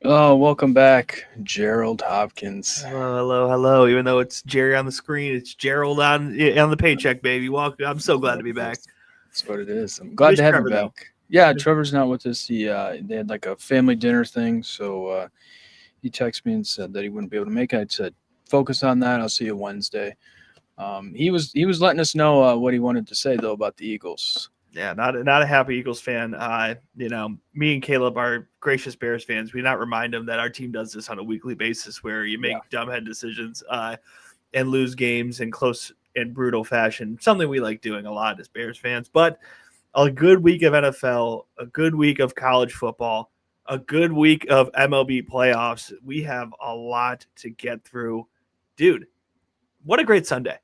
Oh, welcome back, Gerald Hopkins. Hello, hello, hello. Even though it's Jerry on the screen, it's Gerald on the paycheck, baby. Welcome. I'm so glad to be back. That's what it is. I'm glad Miss to have you Trevor back. though. Yeah, Trevor's not with us. They had like a family dinner thing, so he texted me and said that he wouldn't be able to make it. I said, focus on that. I'll see you Wednesday. He was letting us know what he wanted to say though about the Eagles. Yeah, not a happy Eagles fan. Me and Caleb are gracious Bears fans. We not remind them that our team does this on a weekly basis, where you Yeah, make dumbhead decisions and lose games in close and brutal fashion. Something we like doing a lot as Bears fans. But a good week of NFL, a good week of college football, a good week of MLB playoffs. We have a lot to get through. Dude, what a great Sunday.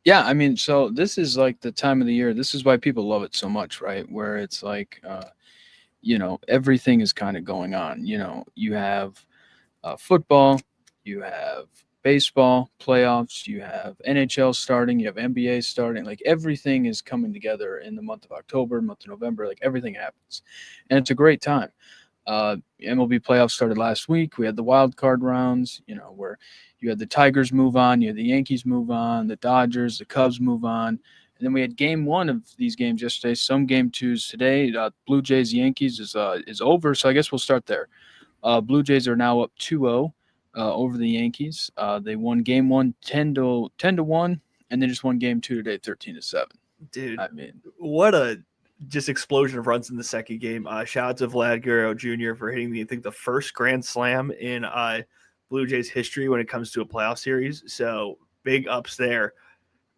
yeah. I mean, so this is like the time of the year. This is why people love it so much, right? Where it's like, everything is kind of going on. You have football, you have baseball playoffs, you have NHL starting, you have NBA starting. Like everything is coming together in the month of October, month of November. Like everything happens, and it's a great time. MLB playoffs started last week. We had the wild card rounds, where you had the Tigers move on, you had the Yankees move on, the Dodgers, the Cubs move on. And then we had game one of these games yesterday. Some game twos today. Blue Jays Yankees is over, so I guess we'll start there. Blue Jays are now up 2-0 over the Yankees. They won game one 10 to 1, and they just won game two today 13-7. Dude, I mean, what a just explosion of runs in the second game. Shout out to Vlad Guerrero Jr. for hitting I think the first grand slam in Blue Jays history when it comes to a playoff series. So big ups there.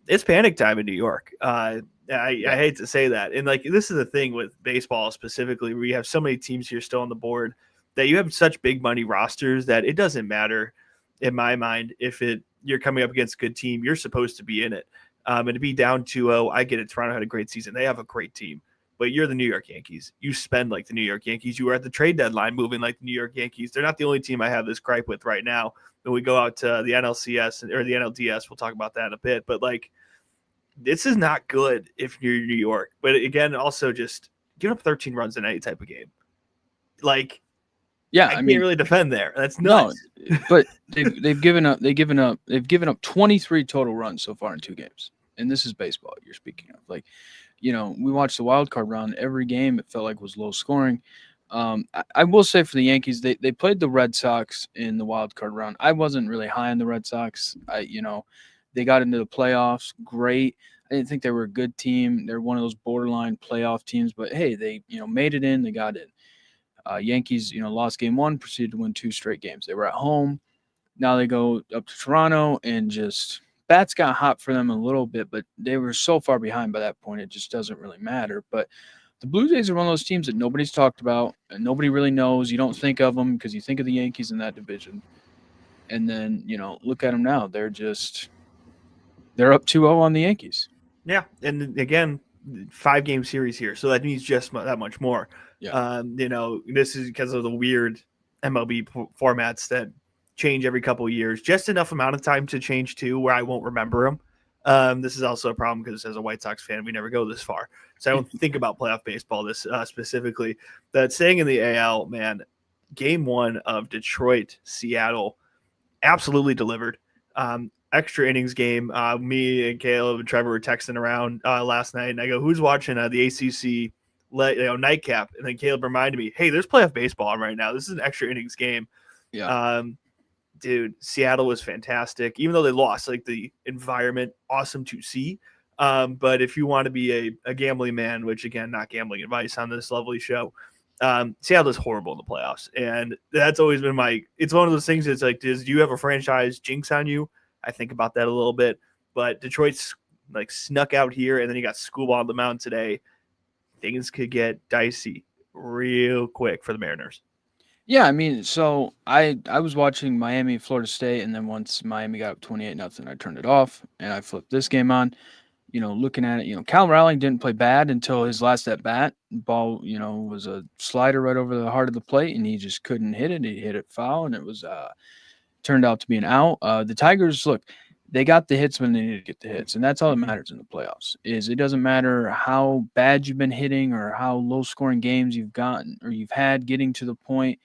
It's panic time in New York. I yeah, hate to say that. And like this is the thing with baseball specifically, where you have so many teams here still on the board that you have such big money rosters that it doesn't matter in my mind if you're coming up against a good team, you're supposed to be in it. And to be down 2-0, I get it. Toronto had a great season. They have a great team. But you're the New York Yankees. You spend like the New York Yankees. You were at the trade deadline moving like the New York Yankees. They're not the only team I have this gripe with right now. When we go out to the NLCS or the NLDS, we'll talk about that in a bit. But like, this is not good if you're New York. But again, also just giving up 13 runs in any type of game. Like, yeah. I I can't mean, really defend there. That's no, nuts. but they've given up 23 total runs so far in two games, and this is baseball you're speaking of. Like, we watched the wild card round. Every game it felt like was low scoring. I will say for the Yankees, they played the Red Sox in the wild card round. I wasn't really high on the Red Sox. They got into the playoffs. Great. I didn't think they were a good team. They're one of those borderline playoff teams, but hey, they made it in. They got in. Yankees, lost game one, proceeded to win two straight games. They were at home. Now they go up to Toronto and just bats got hot for them a little bit, but they were so far behind by that point, it just doesn't really matter. But the Blue Jays are one of those teams that nobody's talked about and nobody really knows. You don't think of them because you think of the Yankees in that division. And then, look at them now. They're up 2-0 on the Yankees. Yeah, and again, 5 game series here, so that means just that much more. Yeah. This is because of the weird MLB formats that change every couple of years. Just enough amount of time to change too, where I won't remember them. This is also a problem because as a White Sox fan, we never go this far, so I don't think about playoff baseball this specifically. That staying in the AL, man, Game One of Detroit Seattle absolutely delivered. Extra innings game. Me and Caleb and Trevor were texting around last night, and I go, "Who's watching the ACC nightcap?" And then Caleb reminded me, "Hey, there's playoff baseball on right now. This is an extra innings game." Yeah. Um, Dude, Seattle was fantastic. Even though they lost, like the environment, awesome to see. But if you want to be a gambling man, which again, not gambling advice on this lovely show, Seattle is horrible in the playoffs, and that's always been my. It's one of those things. It's like, do you have a franchise jinx on you? I think about that a little bit, but Detroit's like snuck out here, and then you got schoolball on the mound today. Things could get dicey real quick for the Mariners. Yeah, I mean, so I was watching Miami, Florida State, and then once Miami got up 28-0, I turned it off and I flipped this game on. Looking at it, Cal Raleigh didn't play bad until his last at bat. Ball, was a slider right over the heart of the plate, and he just couldn't hit it. He hit it foul, and it was turned out to be an out. The Tigers, look, they got the hits when they needed to get the hits, and that's all that matters in the playoffs. Is it doesn't matter how bad you've been hitting or how low scoring games you've gotten or you've had getting to the point.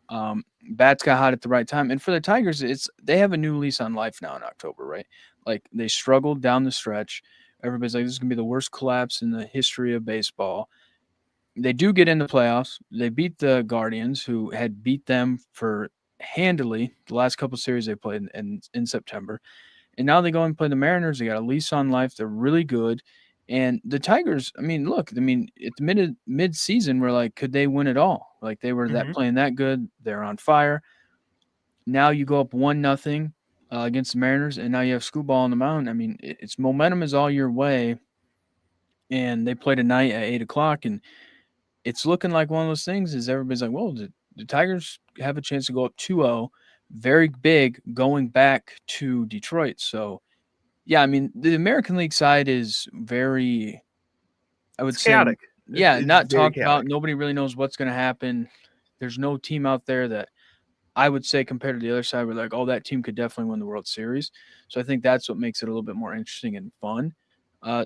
Bats got hot at the right time, and for the Tigers, they have a new lease on life now in October, right? Like they struggled down the stretch. Everybody's like, this is gonna be the worst collapse in the history of baseball. They do get in the playoffs. They beat the Guardians, who had beat them for handily the last couple series they played in September. And now they go and play the Mariners. They got a lease on life. They're really good. And the Tigers, I mean, look, I mean, at the mid season, we're like, could they win it all? Like they were that Hmm. playing that good. They're on fire. Now you go up 1-0 against the Mariners, and now you have Scooball on the mound. I mean, it's momentum is all your way. And they play tonight at 8 o'clock, and it's looking like one of those things. Is everybody's like, well, the Tigers have a chance to go up 2-0, very big, going back to Detroit. So yeah, I mean, the American League side is very, I would It's say, chaotic. yeah, It's not very talked about. chaotic. Nobody really knows what's going to happen. There's no team out there that I would say compared to the other side, we're like, oh, that team could definitely win the World Series. So I think that's what makes it a little bit more interesting and fun.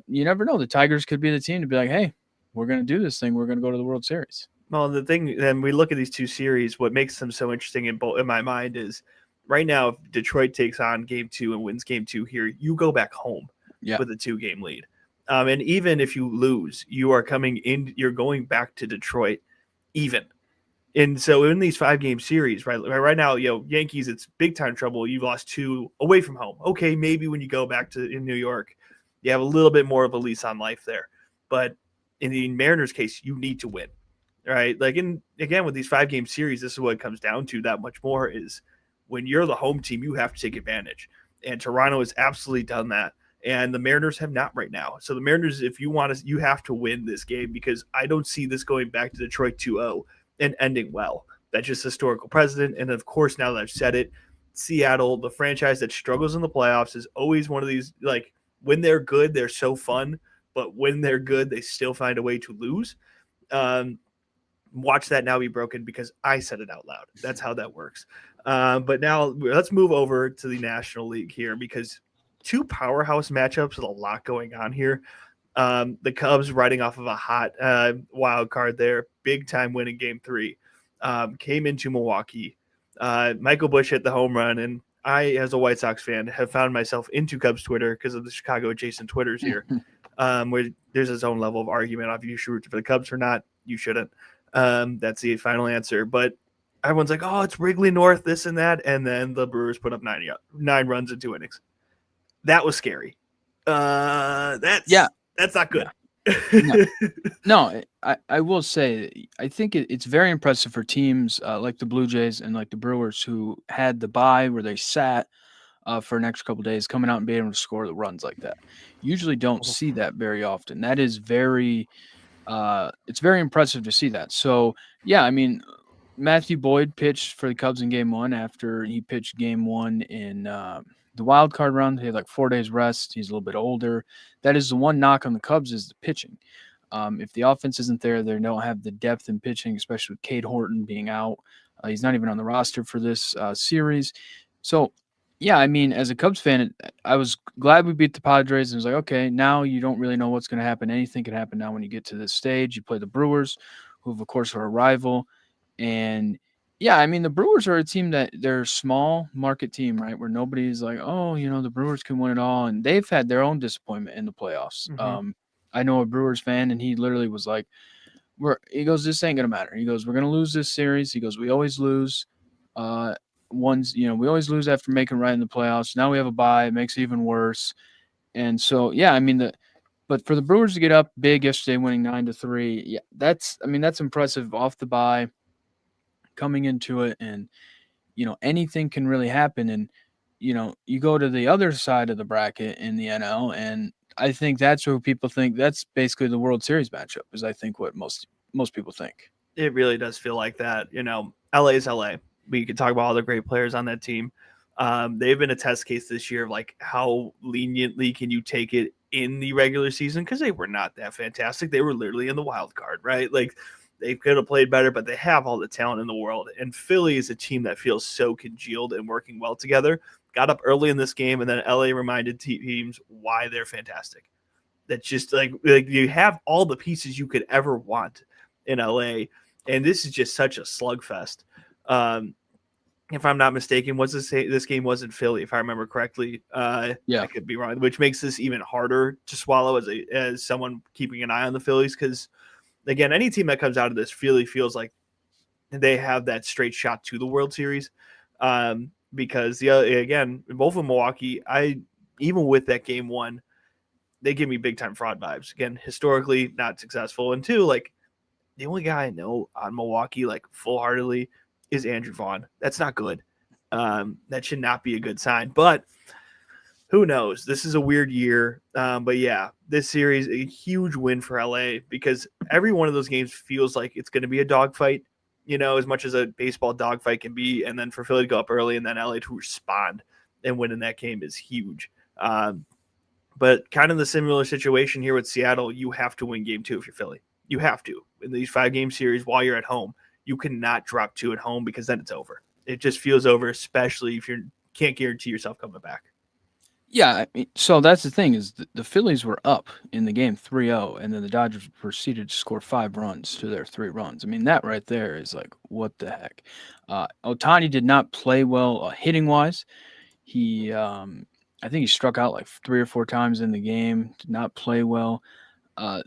You never know. The Tigers could be the team to be like, hey, we're going to do this thing. We're going to go to the World Series. Well, the thing, then we look at these two series. What makes them so interesting in my mind is right now, if Detroit takes on game two and wins game two here, you go back home Yeah. with a 2-game lead. And even if you lose, you are coming in, you're going back to Detroit even. And so in these 5-game series, right now, Yankees, it's big time trouble. You've lost 2 away from home. Okay, maybe when you go back to in New York, you have a little bit more of a lease on life there. But in the Mariners case, you need to win, right? Like again with these 5-game series, this is what it comes down to. That much more is when you're the home team, you have to take advantage. And Toronto has absolutely done that. And the Mariners have not right now. So the Mariners, if you want to, you have to win this game because I don't see this going back to Detroit 2-0 and ending well. That's just historical precedent. And of course, now that I've said it, Seattle, the franchise that struggles in the playoffs, is always one of these, like, when they're good, they're so fun. But when they're good, they still find a way to lose. Um, Watch that now be broken because I said it out loud. That's how that works. But now let's move over to the National League here because two powerhouse matchups with a lot going on here. The Cubs riding off of a hot wild card there, big time win in game 3. Came into Milwaukee. Michael Busch hit the home run, and I, as a White Sox fan, have found myself into Cubs Twitter because of the Chicago adjacent Twitters here, where there's its own level of argument of you should root for the Cubs or not. You shouldn't. That's the final answer. But everyone's like, oh, it's Wrigley North, this and that. And then the Brewers put up 9 runs in 2 innings. That was scary. Yeah. That's not good. No, no, I will say, I think it's very impressive for teams like the Blue Jays and like the Brewers who had the bye where they sat for an extra couple days, coming out and being able to score the runs like that. Usually don't see that very often. That is it's very impressive to see that. So, yeah, I mean, Matthew Boyd pitched for the Cubs in game 1 after he pitched game 1 in the wild card round. He had like 4 days rest. He's a little bit older. That is the one knock on the Cubs is the pitching. If the offense isn't there, they don't have the depth in pitching, especially with Cade Horton being out. He's not even on the roster for this series. So, yeah, I mean, as a Cubs fan, I was glad we beat the Padres. And it was like, okay, now you don't really know what's going to happen. Anything can happen now when you get to this stage. You play the Brewers, who, of course, are a rival. And, yeah, I mean, the Brewers are a team that they're a small market team, right, where nobody's like, oh, the Brewers can win it all. And they've had their own disappointment in the playoffs. Mm-hmm. I know a Brewers fan, and he literally was like, he goes, this ain't gonna matter. He goes, we're gonna lose this series. He goes, we always lose. We always lose after making right in the playoffs. Now we have a bye, it makes it even worse. And so, yeah, I mean but for the Brewers to get up big yesterday, winning 9-3, yeah, that's impressive off the bye, coming into it, and anything can really happen. And you go to the other side of the bracket in the NL, and I think that's where people think that's basically the World Series matchup. Is I think what most people think. It really does feel like that. LA is LA. We could talk about all the great players on that team. They've been a test case this year of like how leniently can you take it in the regular season because they were not that fantastic. They were literally in the wild card, right? Like they could have played better, but they have all the talent in the world. And Philly is a team that feels so congealed and working well together. Got up early in this game, and then LA reminded teams why they're fantastic. That's just like you have all the pieces you could ever want in LA, and this is just such a slugfest. Um, if I'm not mistaken, this game was in Philly, if I remember correctly. Yeah. I could be wrong, which makes this even harder to swallow as someone keeping an eye on the Phillies. Because again, any team that comes out of this really feels like they have that straight shot to the World Series. Because again, both of Milwaukee, even with that game one, they give me big time fraud vibes. Again, historically not successful, and two, like the only guy I know on Milwaukee, like full heartedly, is Andrew Vaughn. That's not good. That should not be a good sign. But who knows? This is a weird year. But yeah, this series, a huge win for LA because every one of those games feels like it's going to be a dogfight, as much as a baseball dogfight can be. And then for Philly to go up early and then LA to respond and win in that game is huge. But kind of the similar situation here with Seattle, you have to win game 2 if you're Philly. You have to. In these 5-game series while you're at home, you cannot drop 2 at home because then it's over. It just feels over, especially if you can't guarantee yourself coming back. Yeah, I mean, so that's the thing is the Phillies were up in the game 3-0, and then the Dodgers proceeded to score 5 runs to their 3 runs. I mean, that right there is like, what the heck? Otani did not play well hitting wise. He, I think he struck out like 3 or 4 times in the game. Did not play well. Uh,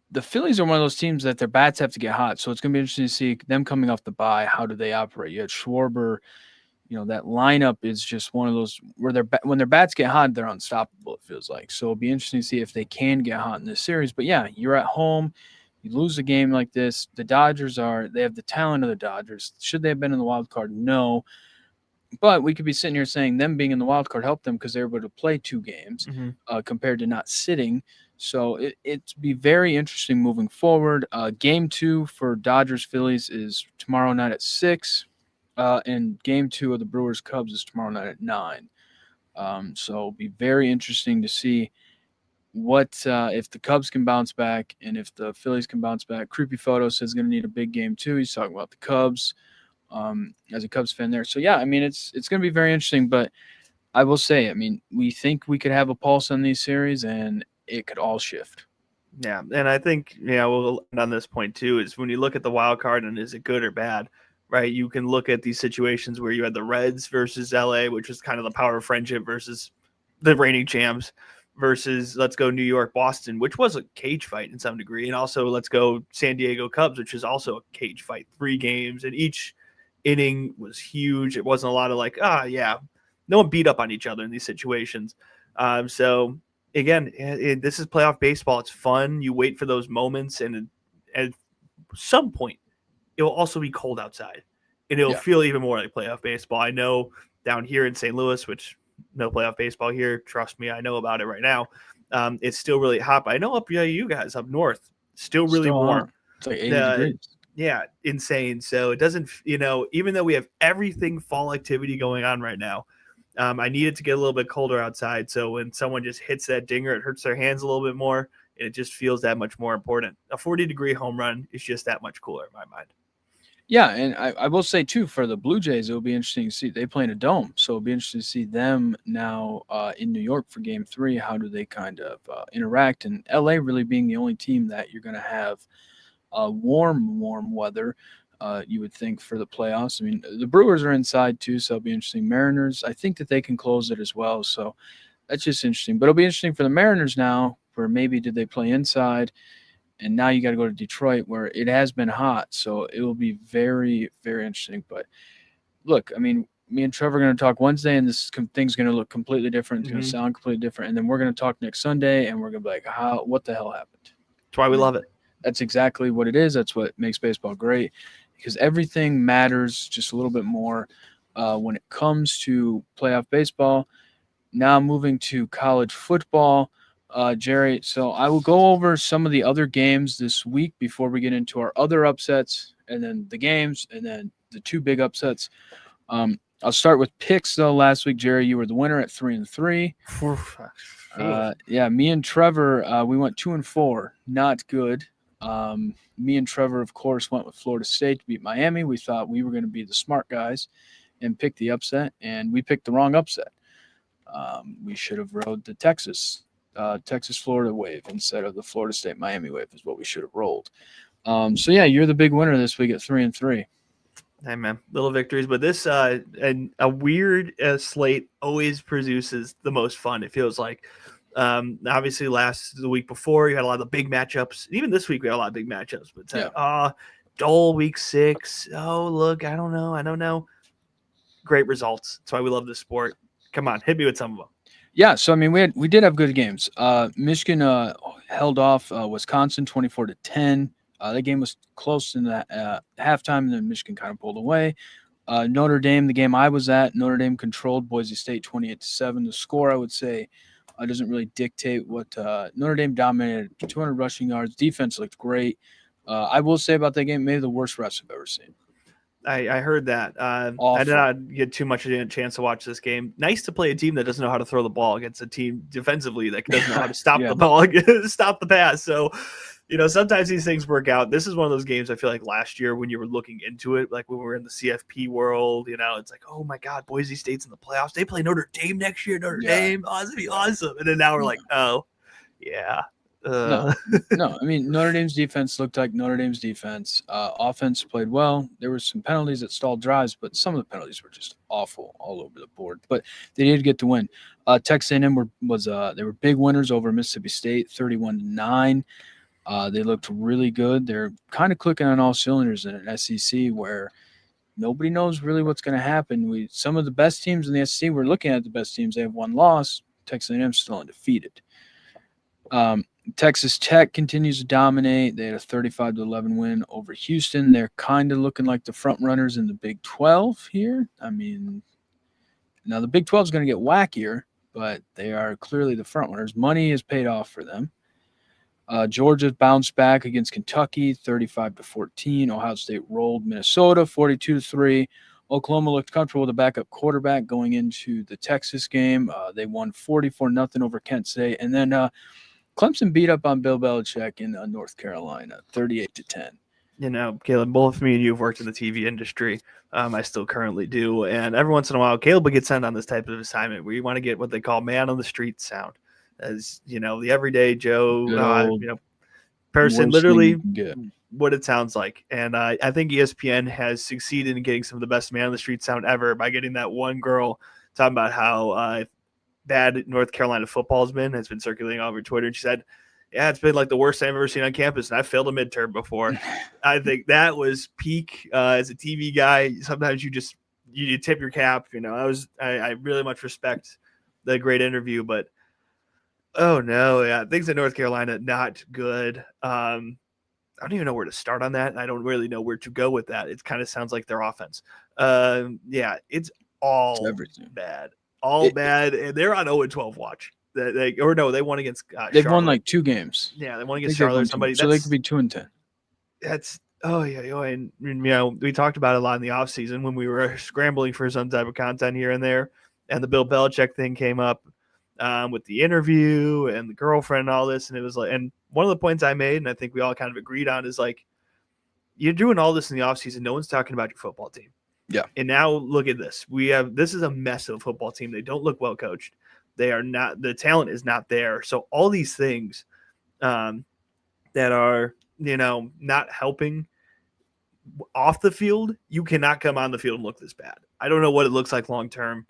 the Phillies are one of those teams that their bats have to get hot, so it's going to be interesting to see them coming off the bye. How do they operate? You had Schwarber. That lineup is just one of those where when their bats get hot, they're unstoppable. It feels like. So it'll be interesting to see if they can get hot in this series. But yeah, you're at home. You lose a game like this. The Dodgers they have the talent of the Dodgers. Should they have been in the wild card? No. But we could be sitting here saying them being in the wild card helped them because they were able to play 2 games compared to not sitting. So it'd be very interesting moving forward. Game 2 for Dodgers Phillies is tomorrow night at 6. And game 2 of the Brewers Cubs is tomorrow night at 9. So it'll be very interesting to see what if the Cubs can bounce back and if the Phillies can bounce back. Creepy Photo says going to need a big game too. He's talking about the Cubs as a Cubs fan there. So yeah, I mean it's going to be very interesting. But I will say, I mean, we think we could have a pulse on these series and it could all shift. Yeah, and I think we'll end on this point too. Is when you look at the wild card and is it good or bad, right? You can look at these situations where you had the Reds versus LA, which is kind of the power of friendship versus the reigning champs, versus let's go New York Boston, which was a cage fight in some degree, and also let's go San Diego Cubs, which is also a cage fight. 3 games, and each inning was huge. It wasn't a lot of like, no one beat up on each other in these situations. So again, this is playoff baseball. It's fun. You wait for those moments, and at some point, it will also be cold outside, and it'll feel even more like playoff baseball. I know down here in St. Louis, which no playoff baseball here. Trust me, I know about it right now. It's still really hot, but I know up you guys up north, still really warm. Hot. It's like 80 degrees. Yeah, insane. So it doesn't, even though we have everything fall activity going on right now, I need it to get a little bit colder outside. So when someone just hits that dinger, it hurts their hands a little bit more, and it just feels that much more important. A 40-degree home run is just that much cooler in my mind. Yeah, and I will say too, for the Blue Jays, it'll be interesting to see. They play in a dome, so it'll be interesting to see them now in New York for Game 3. How do they kind of interact? And LA really being the only team that you're going to have warm weather, you would think, for the playoffs. I mean, the Brewers are inside too, so it'll be interesting. Mariners, I think that they can close it as well, so that's just interesting. But it'll be interesting for the Mariners now, where maybe did they play inside? And now you got to go to Detroit where it has been hot. So it will be very, very interesting. But look, I mean, me and Trevor are going to talk Wednesday, and this thing's going to look completely different. It's going to sound completely different. And then we're going to talk next Sunday, and we're going to be like, what the hell happened? That's why we love it. That's exactly what it is. That's what makes baseball great, because everything matters just a little bit more when it comes to playoff baseball. Now moving to college football. Jerry, so I will go over some of the other games this week before we get into our other upsets and then the games and then the 2 big upsets. I'll start with picks though. Last week, Jerry, you were the winner at 3-3. Me and Trevor, we went 2-4. Not good. Me and Trevor, of course, went with Florida State to beat Miami. We thought we were going to be the smart guys and pick the upset, and we picked the wrong upset. We should have rode the Texas-Florida wave instead of the Florida State-Miami wave is what we should have rolled. You're the big winner this week at 3-3. Hey man, little victories, but this and a weird slate always produces the most fun. It feels like, obviously, the week before you had a lot of the big matchups. Even this week we had a lot of big matchups. But it's Yeah. dull week 6. Oh look, I don't know. Great results. That's why we love this sport. Come on, hit me with some of them. Yeah, so I mean, we did have good games. Michigan held off Wisconsin 24-10. That game was close in the halftime, and then Michigan kind of pulled away. Notre Dame, the game I was at, Notre Dame controlled Boise State 28-7. The score, I would say, doesn't really dictate what Notre Dame dominated. 200 rushing yards. Defense looked great. I will say about that game, maybe the worst refs I've ever seen. I heard that. I did Awful. not get too much of a chance to watch this game. Nice to play a team that doesn't know how to throw the ball against a team defensively that doesn't know how to stop Yeah. the ball, stop the pass. So, sometimes these things work out. This is one of those games I feel like last year when you were looking into it, like when we were in the CFP world, it's like, oh my God, Boise State's in the playoffs. They play Notre Dame next year. Notre Dame. Oh, this would be awesome. And then now we're like, oh, yeah. No, no. I mean, Notre Dame's defense looked like Notre Dame's defense. Offense played well. There were some penalties that stalled drives, but some of the penalties were just awful all over the board. But they did get the win. Texas A&M they were big winners over Mississippi State, 31-9. They looked really good. They're kind of clicking on all cylinders in an SEC where nobody knows really what's going to happen. Some of the best teams in the SEC, we're looking at the best teams. They have one loss. Texas A&M still undefeated. Texas Tech continues to dominate. They had a 35-11 win over Houston. They're kind of looking like the front runners in the Big 12 here. I mean, now the Big 12 is going to get wackier, but they are clearly the front runners. Money has paid off for them. Georgia bounced back against Kentucky, 35-14. Ohio State rolled Minnesota, 42-3. Oklahoma looked comfortable with a backup quarterback going into the Texas game. They won 44-0 over Kent State, and then Clemson beat up on Bill Belichick in North Carolina, 38-10. Caleb, both me and you have worked in the TV industry. I still currently do. And every once in a while, Caleb will get sent on this type of assignment where you want to get what they call man on the street sound. As, the everyday Joe, person, literally what it sounds like. And I think ESPN has succeeded in getting some of the best man on the street sound ever by getting that one girl talking about how bad North Carolina football has been circulating all over Twitter. And she said, yeah, it's been like the worst I've ever seen on campus, and I failed a midterm before. I think that was peak as a TV guy. Sometimes you tip your cap. I really much respect the great interview, but oh no, yeah, things in North Carolina not good. I don't even know where to start on that, and I don't really know where to go with that. It kind of sounds like their offense. Yeah, it's all everything. bad. Bad, and they're on 0-12 watch. They won against They've Charlotte. won like 2 games. Yeah, they won against Charlotte or somebody. So they could be 2-10. That's and we talked about it a lot in the offseason when we were scrambling for some type of content here and there, and the Bill Belichick thing came up with the interview and the girlfriend and all this, and it was like, and one of the points I made, and I think we all kind of agreed on, is like, you're doing all this in the offseason, no one's talking about your football team. Yeah. And now look at this. This is a mess of a football team. They don't look well coached. They are not, the talent is not there. So all these things that are, not helping off the field, you cannot come on the field and look this bad. I don't know what it looks like long term.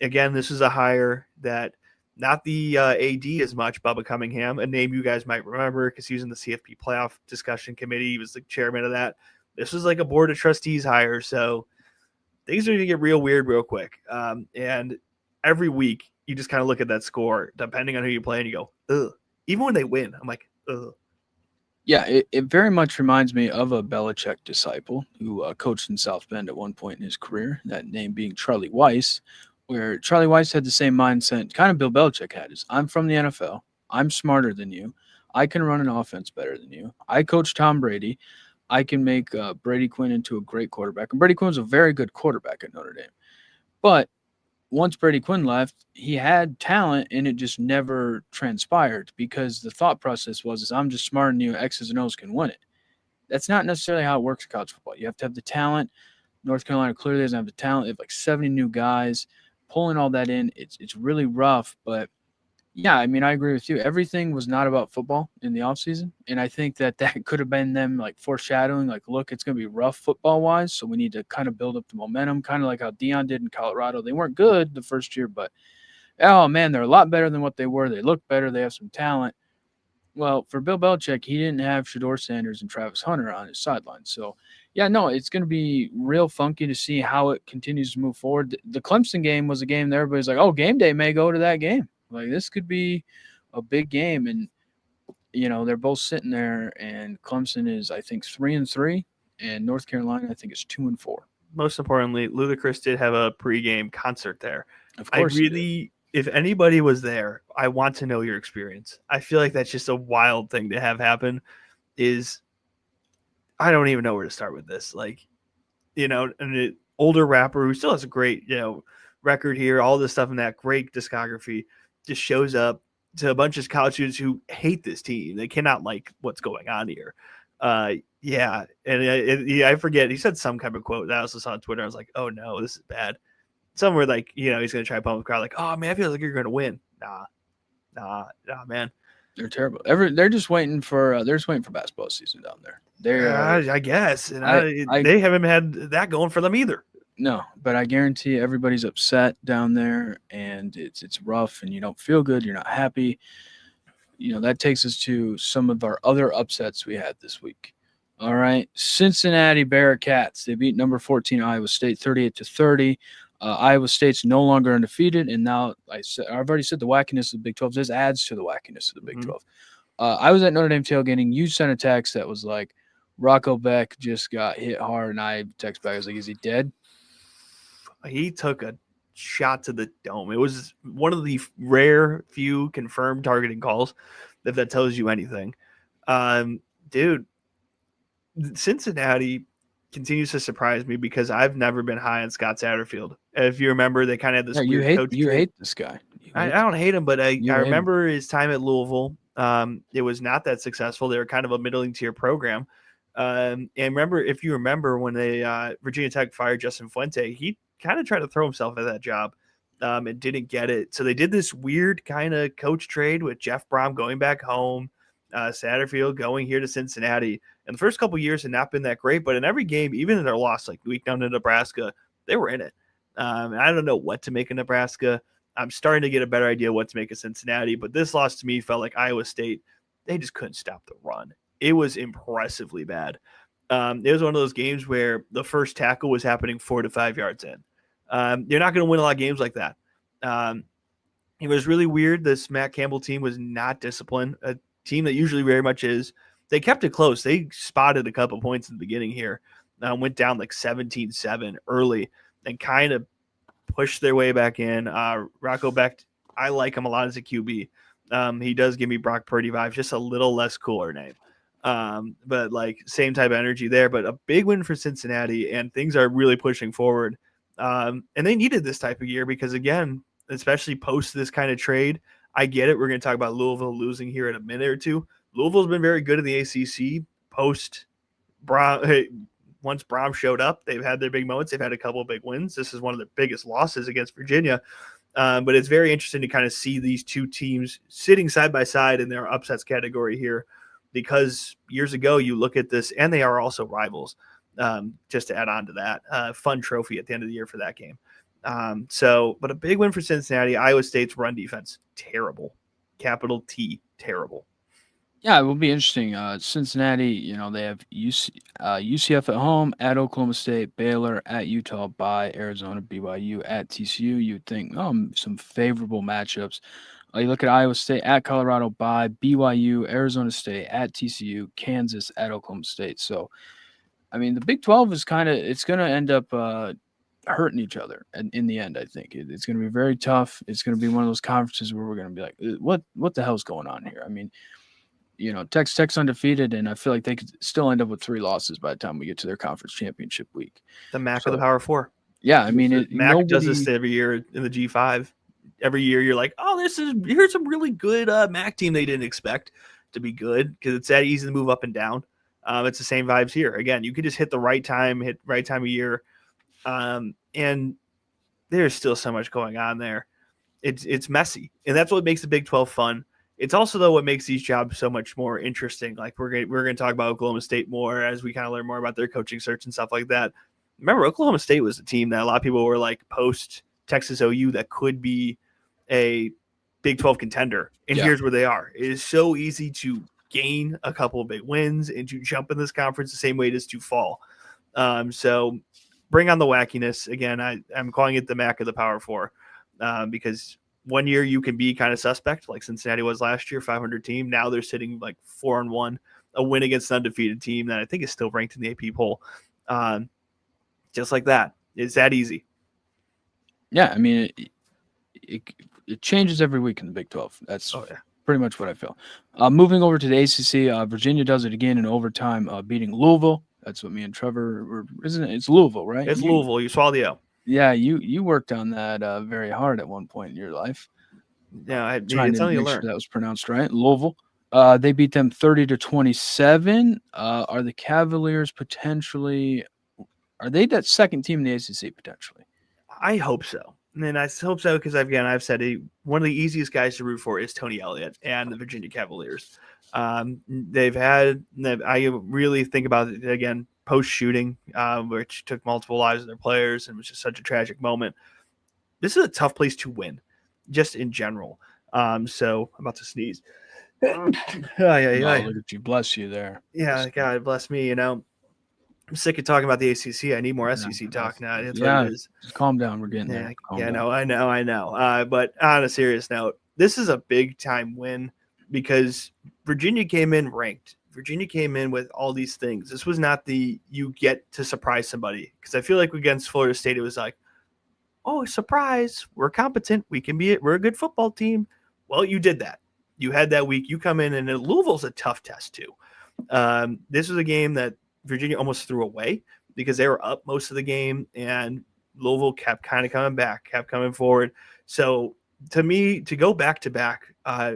Again, this is a hire that not the AD as much, Bubba Cunningham, a name you guys might remember because he was in the CFP playoff discussion committee. He was the chairman of that. This was like a board of trustees hire. So things are going to get real weird real quick. And every week you just kind of look at that score, depending on who you play, and you go, ugh. Even when they win, I'm like, ugh. Yeah, it very much reminds me of a Belichick disciple who coached in South Bend at one point in his career, that name being Charlie Weiss, where Charlie Weiss had the same mindset kind of Bill Belichick had, is I'm from the NFL. I'm smarter than you. I can run an offense better than you. I coach Tom Brady. I can make Brady Quinn into a great quarterback. And Brady Quinn was a very good quarterback at Notre Dame. But once Brady Quinn left, he had talent and it just never transpired because the thought process was, I'm just smarter than you. X's and O's can win it. That's not necessarily how it works in college football. You have to have the talent. North Carolina clearly doesn't have the talent. They have like 70 new guys. Pulling all that in, it's really rough. But, Yeah, I mean, I agree with you. Everything was not about football in the offseason. And I think that that could have been them like foreshadowing, like, look, it's going to be rough football wise. So we need to kind of build up the momentum, kind of like how Dion did in Colorado. They weren't good the first year, but oh man, they're a lot better than what they were. They look better. They have some talent. Well, for Bill Belichick, he didn't have Shador Sanders and Travis Hunter on his sideline. So, yeah, no, it's going to be real funky to see how it continues to move forward. The Clemson game was a game that everybody's like, oh, game day may go to that game. Like, this could be a big game. And, they're both sitting there, and Clemson is, I think, 3-3, and North Carolina, I think, is 2-4. Most importantly, Ludacris did have a pregame concert there. Of I course he did. really, if anybody was there, I want to know your experience. I feel like that's just a wild thing to have happen. I don't even know where to start with this. Like, an older rapper who still has a great, record here, all this stuff in that great discography, just shows up to a bunch of college students who hate this team. They cannot like what's going on here. Yeah, and I forget. He said some kind of quote that I also saw on Twitter. I was like, oh no, this is bad. Somewhere like he's gonna try to pump the crowd like, oh man, I feel like you're gonna win. Nah, man. They're terrible. They're just waiting for basketball season down there. They are. I guess, and I they haven't had that going for them either. No, but I guarantee everybody's upset down there, and it's rough, and you don't feel good. You're not happy. That takes us to some of our other upsets we had this week. All right, Cincinnati Bearcats. They beat number 14 Iowa State 38-30. Iowa State's no longer undefeated, and now I've already said the wackiness of the Big 12. This adds to the wackiness of the Big 12. I was at Notre Dame tailgating. You sent a text that was like, Rocco Beck just got hit hard, and I text back. I was like, is he dead? He took a shot to the dome. It was one of the rare few confirmed targeting calls, if that tells you anything. Dude, Cincinnati continues to surprise me because I've never been high on Scott Satterfield. If you remember, they kind of had this weird coach. You hate this guy. I don't hate him, but I remember his time at Louisville. It was not that successful. They were kind of a middling tier program. And if you remember when they Virginia Tech fired Justin Fuente, he kind of tried to throw himself at that job and didn't get it. So they did this weird kind of coach trade with Jeff Brom going back home, Satterfield going here to Cincinnati. And the first couple of years had not been that great, but in every game, even in their loss, like week down to Nebraska, they were in it. I don't know what to make of Nebraska. I'm starting to get a better idea what to make of Cincinnati, but this loss to me felt like Iowa State. They just couldn't stop the run. It was impressively bad. It was one of those games where the first tackle was happening 4 to 5 yards in. You're not going to win a lot of games like that. It was really weird. This Matt Campbell team was not disciplined, a team that usually very much is. They kept it close. They spotted a couple points in the beginning here, went down like 17-7 early and kind of pushed their way back in. Rocco Beck, I like him a lot as a QB. He does give me Brock Purdy vibes, just a little less cooler name. But like same type of energy there, but a big win for Cincinnati, and things are really pushing forward. And they needed this type of year because, again, especially post this kind of trade, I get it. We're going to talk about Louisville losing here in a minute or two. Louisville's been very good in the ACC post Brown. Once Brown showed up, they've had their big moments. They've had a couple of big wins. This is one of their biggest losses against Virginia. But it's very interesting to kind of see these two teams sitting side by side in their upsets category here, because years ago you look at this, and they are also rivals. Just to add on to that, fun trophy at the end of the year for that game. But a big win for Cincinnati. Iowa State's run defense, terrible. Capital T, terrible. Yeah, it will be interesting. Cincinnati, they have UCF at home, at Oklahoma State, Baylor, at Utah, by Arizona, BYU, at TCU. You'd think, some favorable matchups. You look at Iowa State, at Colorado, by BYU, Arizona State, at TCU, Kansas, at Oklahoma State. So, I mean, the Big 12 is it's going to end up hurting each other in the end. I think it's going to be very tough. It's going to be one of those conferences where we're going to be like, what the hell's going on here? I mean, Tech's undefeated, and I feel like they could still end up with 3 losses by the time we get to their conference championship week. The MAC of the Power 4. Yeah, I mean, MAC does this every year in the G5. Every year you're like, oh, here's some really good MAC team they didn't expect to be good, because it's that easy to move up and down. It's the same vibes here. Again, you could just hit the right time of year. And there's still so much going on there. It's messy, and that's what makes the Big 12 fun. It's also though what makes these jobs so much more interesting. Like we're gonna talk about Oklahoma State more as we kind of learn more about their coaching search and stuff like that. Remember, Oklahoma State was a team that a lot of people were like post Texas OU that could be a Big 12 contender, and Yeah. here's where they are. It is so easy to gain a couple of big wins and to jump in this conference the same way it is to fall. So bring on the wackiness again. I'm calling it the MAC of the Power Four because one year you can be kind of suspect, like Cincinnati was last year, 500 team. Now they're sitting like 4-1, a win against an undefeated team that I think is still ranked in the AP poll. Just like that, it's that easy. Yeah, I mean, it changes every week in the Big 12. That's pretty much what I feel. Moving over to the ACC, Virginia does it again in overtime, beating Louisville. That's what me and Trevor were, isn't it? It's Louisville, right? It's Louisville. You swallow the O. Yeah, you worked on that very hard at one point in your life. Yeah, Trying it's to only make you sure learn. that was pronounced right. Louisville. They beat them 30-27. Are the Cavaliers potentially? Are they that second team in the ACC potentially? I hope so. And I hope so because I've said one of the easiest guys to root for is Tony Elliott and the Virginia Cavaliers. I really think about it again post shooting, which took multiple lives of their players and was just such a tragic moment. This is a tough place to win, just in general. So I'm about to sneeze. Oh, look at you! Bless you there. Yeah, God bless me. I'm sick of talking about the ACC. I need more SEC talk now. That's what it is. Just calm down. We're getting there. I know. But on a serious note, this is a big time win because Virginia came in ranked. Virginia came in with all these things. This was not the you get to surprise somebody because I feel like against Florida State it was like, oh, surprise, we're competent. We're a good football team. Well, you did that. You had that week. You come in, and Louisville's a tough test too. This was a game that Virginia almost threw away because they were up most of the game, and Louisville kept kind of coming back, kept coming forward. So to me, to go back to back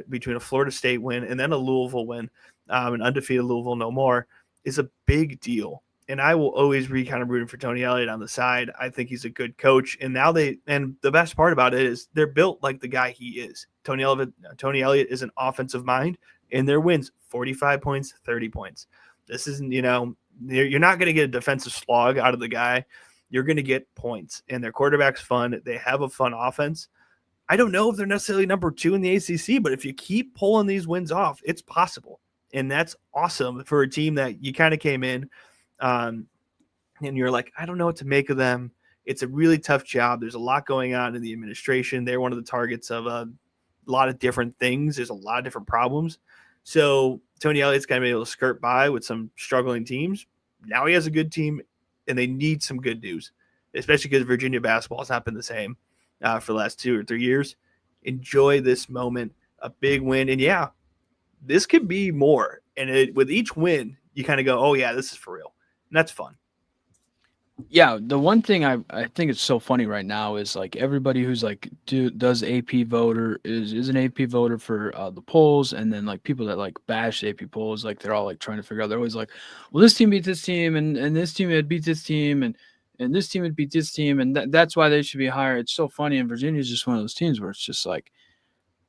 between a Florida State win and then a Louisville win, an undefeated Louisville no more, is a big deal. And I will always be kind of rooting for Tony Elliott on the side. I think he's a good coach. And the best part about it is they're built like the guy he is. Tony Elliott is an offensive mind, and their wins 45 points, 30 points. This isn't, you're not going to get a defensive slog out of the guy. You're going to get points, and their quarterback's fun. They have a fun offense. I don't know if they're necessarily number 2 in the ACC, but if you keep pulling these wins off, it's possible. And that's awesome for a team that you kind of came in and you're like, I don't know what to make of them. It's a really tough job. There's a lot going on in the administration. They're one of the targets of a lot of different things. There's a lot of different problems. So Tony Elliott's going to be able to skirt by with some struggling teams. Now he has a good team, and they need some good news, especially because Virginia basketball has not been the same for the last 2 or 3 years. Enjoy this moment, a big win. And yeah, this could be more. And with each win, you kind of go, oh yeah, this is for real. And that's fun. Yeah, the one thing I think it's so funny right now is like everybody who's like does AP voter is an AP voter for the polls, and then like people that like bash AP polls, like they're all like trying to figure out. They're always like, well, this team beat this team, and this team had beat this team, and this team had beat this team, and that's why they should be higher. It's so funny, and Virginia's just one of those teams where it's just like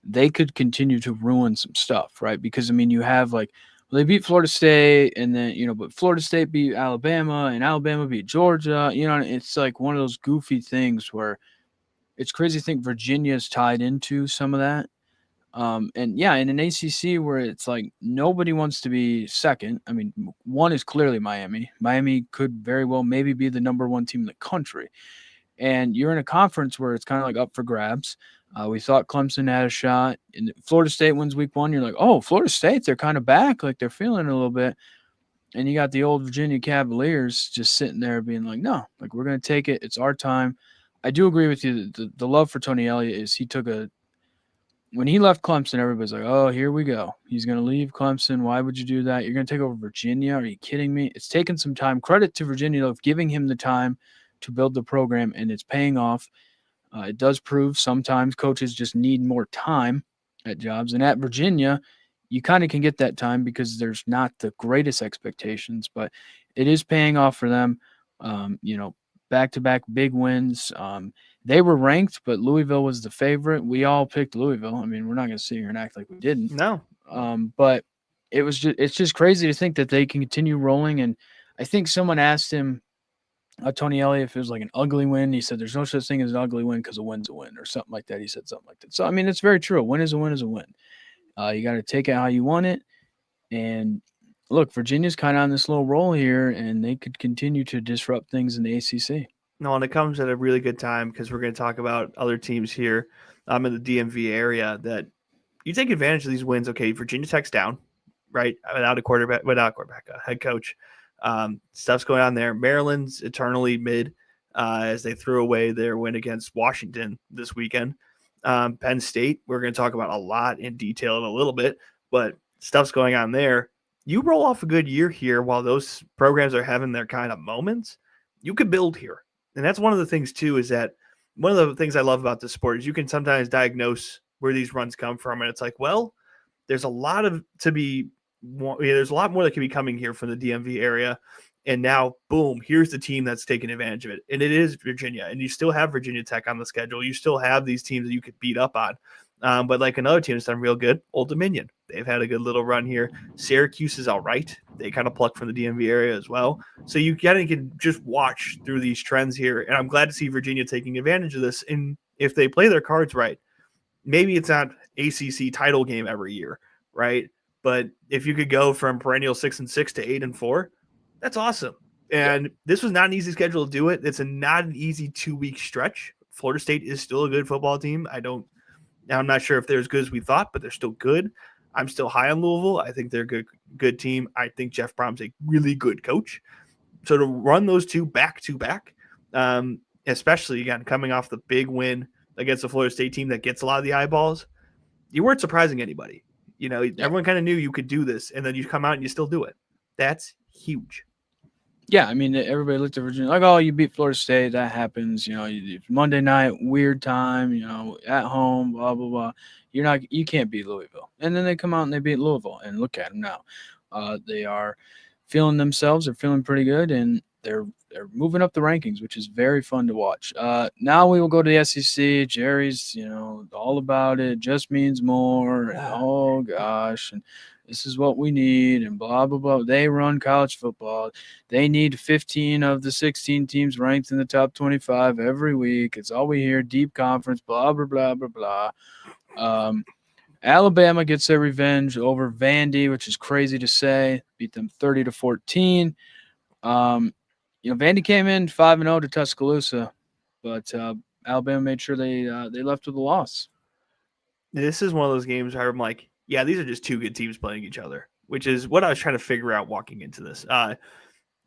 they could continue to ruin some stuff, right? Because I mean, you have like. Well, they beat Florida State, and then but Florida State beat Alabama, and Alabama beat Georgia. It's like one of those goofy things where it's crazy to think Virginia's tied into some of that. And yeah, in an ACC where it's like nobody wants to be second. I mean, one is clearly Miami. Miami could very well maybe be the number 1 team in the country, and you're in a conference where it's kind of like up for grabs. We thought Clemson had a shot. And Florida State wins week 1. You're like, oh, Florida State, they're kind of back. Like they're feeling it a little bit. And you got the old Virginia Cavaliers just sitting there being like, no, like we're going to take it. It's our time. I do agree with you. The love for Tony Elliott is when he left Clemson, everybody's like, oh, here we go. He's going to leave Clemson. Why would you do that? You're going to take over Virginia. Are you kidding me? It's taken some time. Credit to Virginia of giving him the time to build the program, and it's paying off. It does prove sometimes coaches just need more time at jobs. And at Virginia, you kind of can get that time because there's not the greatest expectations, but it is paying off for them. back-to-back big wins. They were ranked, but Louisville was the favorite. We all picked Louisville. I mean, we're not going to sit here and act like we didn't. No. But it's just crazy to think that they can continue rolling. And I think someone asked him, Tony Elliott, if it was like an ugly win. He said, "There's no such thing as an ugly win because a win's a win," or something like that. He said something like that. So I mean, it's very true. A win is a win is a win. You got to take it how you want it. And look, Virginia's kind of on this little roll here, and they could continue to disrupt things in the ACC. No, and it comes at a really good time because we're going to talk about other teams here in the DMV area that you take advantage of these wins. Okay, Virginia Tech's down, right? Without a head coach. Stuff's going on there. Maryland's eternally mid as they threw away their win against Washington this weekend. Penn State, we're going to talk about a lot in detail in a little bit, but stuff's going on there. You roll off a good year here while those programs are having their kind of moments, you could build here. And that's one of the things, too, is that one of the things I love about this sport is you can sometimes diagnose where these runs come from. And it's like, well, there's a lot there's a lot more that could be coming here from the DMV area. And now, boom, here's the team that's taking advantage of it. And it is Virginia. And you still have Virginia Tech on the schedule. You still have these teams that you could beat up on. But like another team that's done real good, Old Dominion. They've had a good little run here. Syracuse is all right. They kind of pluck from the DMV area as well. So you can just watch through these trends here. And I'm glad to see Virginia taking advantage of this. And if they play their cards right, maybe it's not ACC title game every year, right? But if you could go from perennial 6-6 to 8-4, that's awesome. And this was not an easy schedule to do it. It's not an easy 2-week stretch. Florida State is still a good football team. I'm not sure if they're as good as we thought, but they're still good. I'm still high on Louisville. I think they're a good team. I think Jeff Brom's a really good coach. So to run those two back to back, especially again coming off the big win against the Florida State team that gets a lot of the eyeballs, you weren't surprising anybody. Everyone kind of knew you could do this, and then you come out and you still do it. That's huge. Yeah, I mean, everybody looked at Virginia like, "Oh, you beat Florida State. That happens. Monday night, weird time. At home, blah blah blah. You can't beat Louisville." And then they come out and they beat Louisville, and look at them now. They are feeling themselves. They're feeling pretty good, and they're moving up the rankings, which is very fun to watch. Now we will go to the SEC. Jerry's, all about it. Just means more. And, oh gosh, and this is what we need, and blah blah blah. They run college football. They need 15 of the 16 teams ranked in the top 25 every week. It's all we hear. Deep conference. Blah blah blah blah blah. Alabama gets their revenge over Vandy, which is crazy to say. Beat them 30-14. Vandy came in 5-0 to Tuscaloosa, but Alabama made sure they left with a loss. This is one of those games where I'm like, yeah, these are just two good teams playing each other, which is what I was trying to figure out walking into this.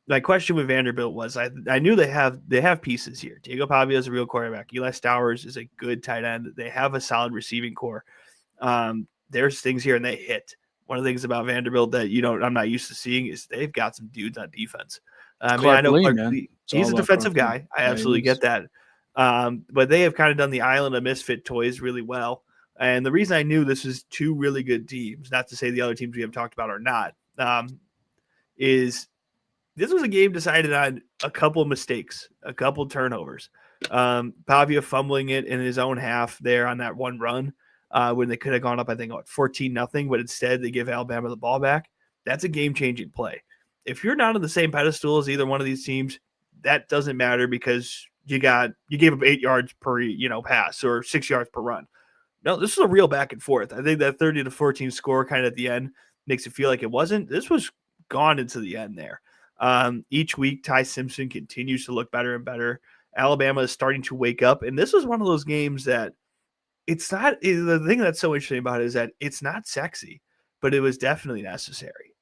My question with Vanderbilt was I knew they have pieces here. Diego Pavia is a real quarterback. Eli Stowers is a good tight end. They have a solid receiving core. There's things here and they hit. One of the things about Vanderbilt that I'm not used to seeing is they've got some dudes on defense. I know Lee, Clark Lee, he's a defensive guy. I absolutely get that. But they have kind of done the island of misfit toys really well. And the reason I knew this was two really good teams, not to say the other teams we have talked about are not, is this was a game decided on a couple of mistakes, a couple of turnovers. Pavia fumbling it in his own half there on that one run when they could have gone up, I think, 14-0, but instead they give Alabama the ball back. That's a game-changing play. If you're not on the same pedestal as either one of these teams, that doesn't matter because you gave up 8 yards per pass or 6 yards per run. No, this is a real back and forth. I think that 30-14 score kind of at the end makes it feel like it wasn't. This was gone into the end there. Each week, Ty Simpson continues to look better and better. Alabama is starting to wake up, and this was one of those games that it's not. The thing that's so interesting about it is that it's not sexy, but it was definitely necessary.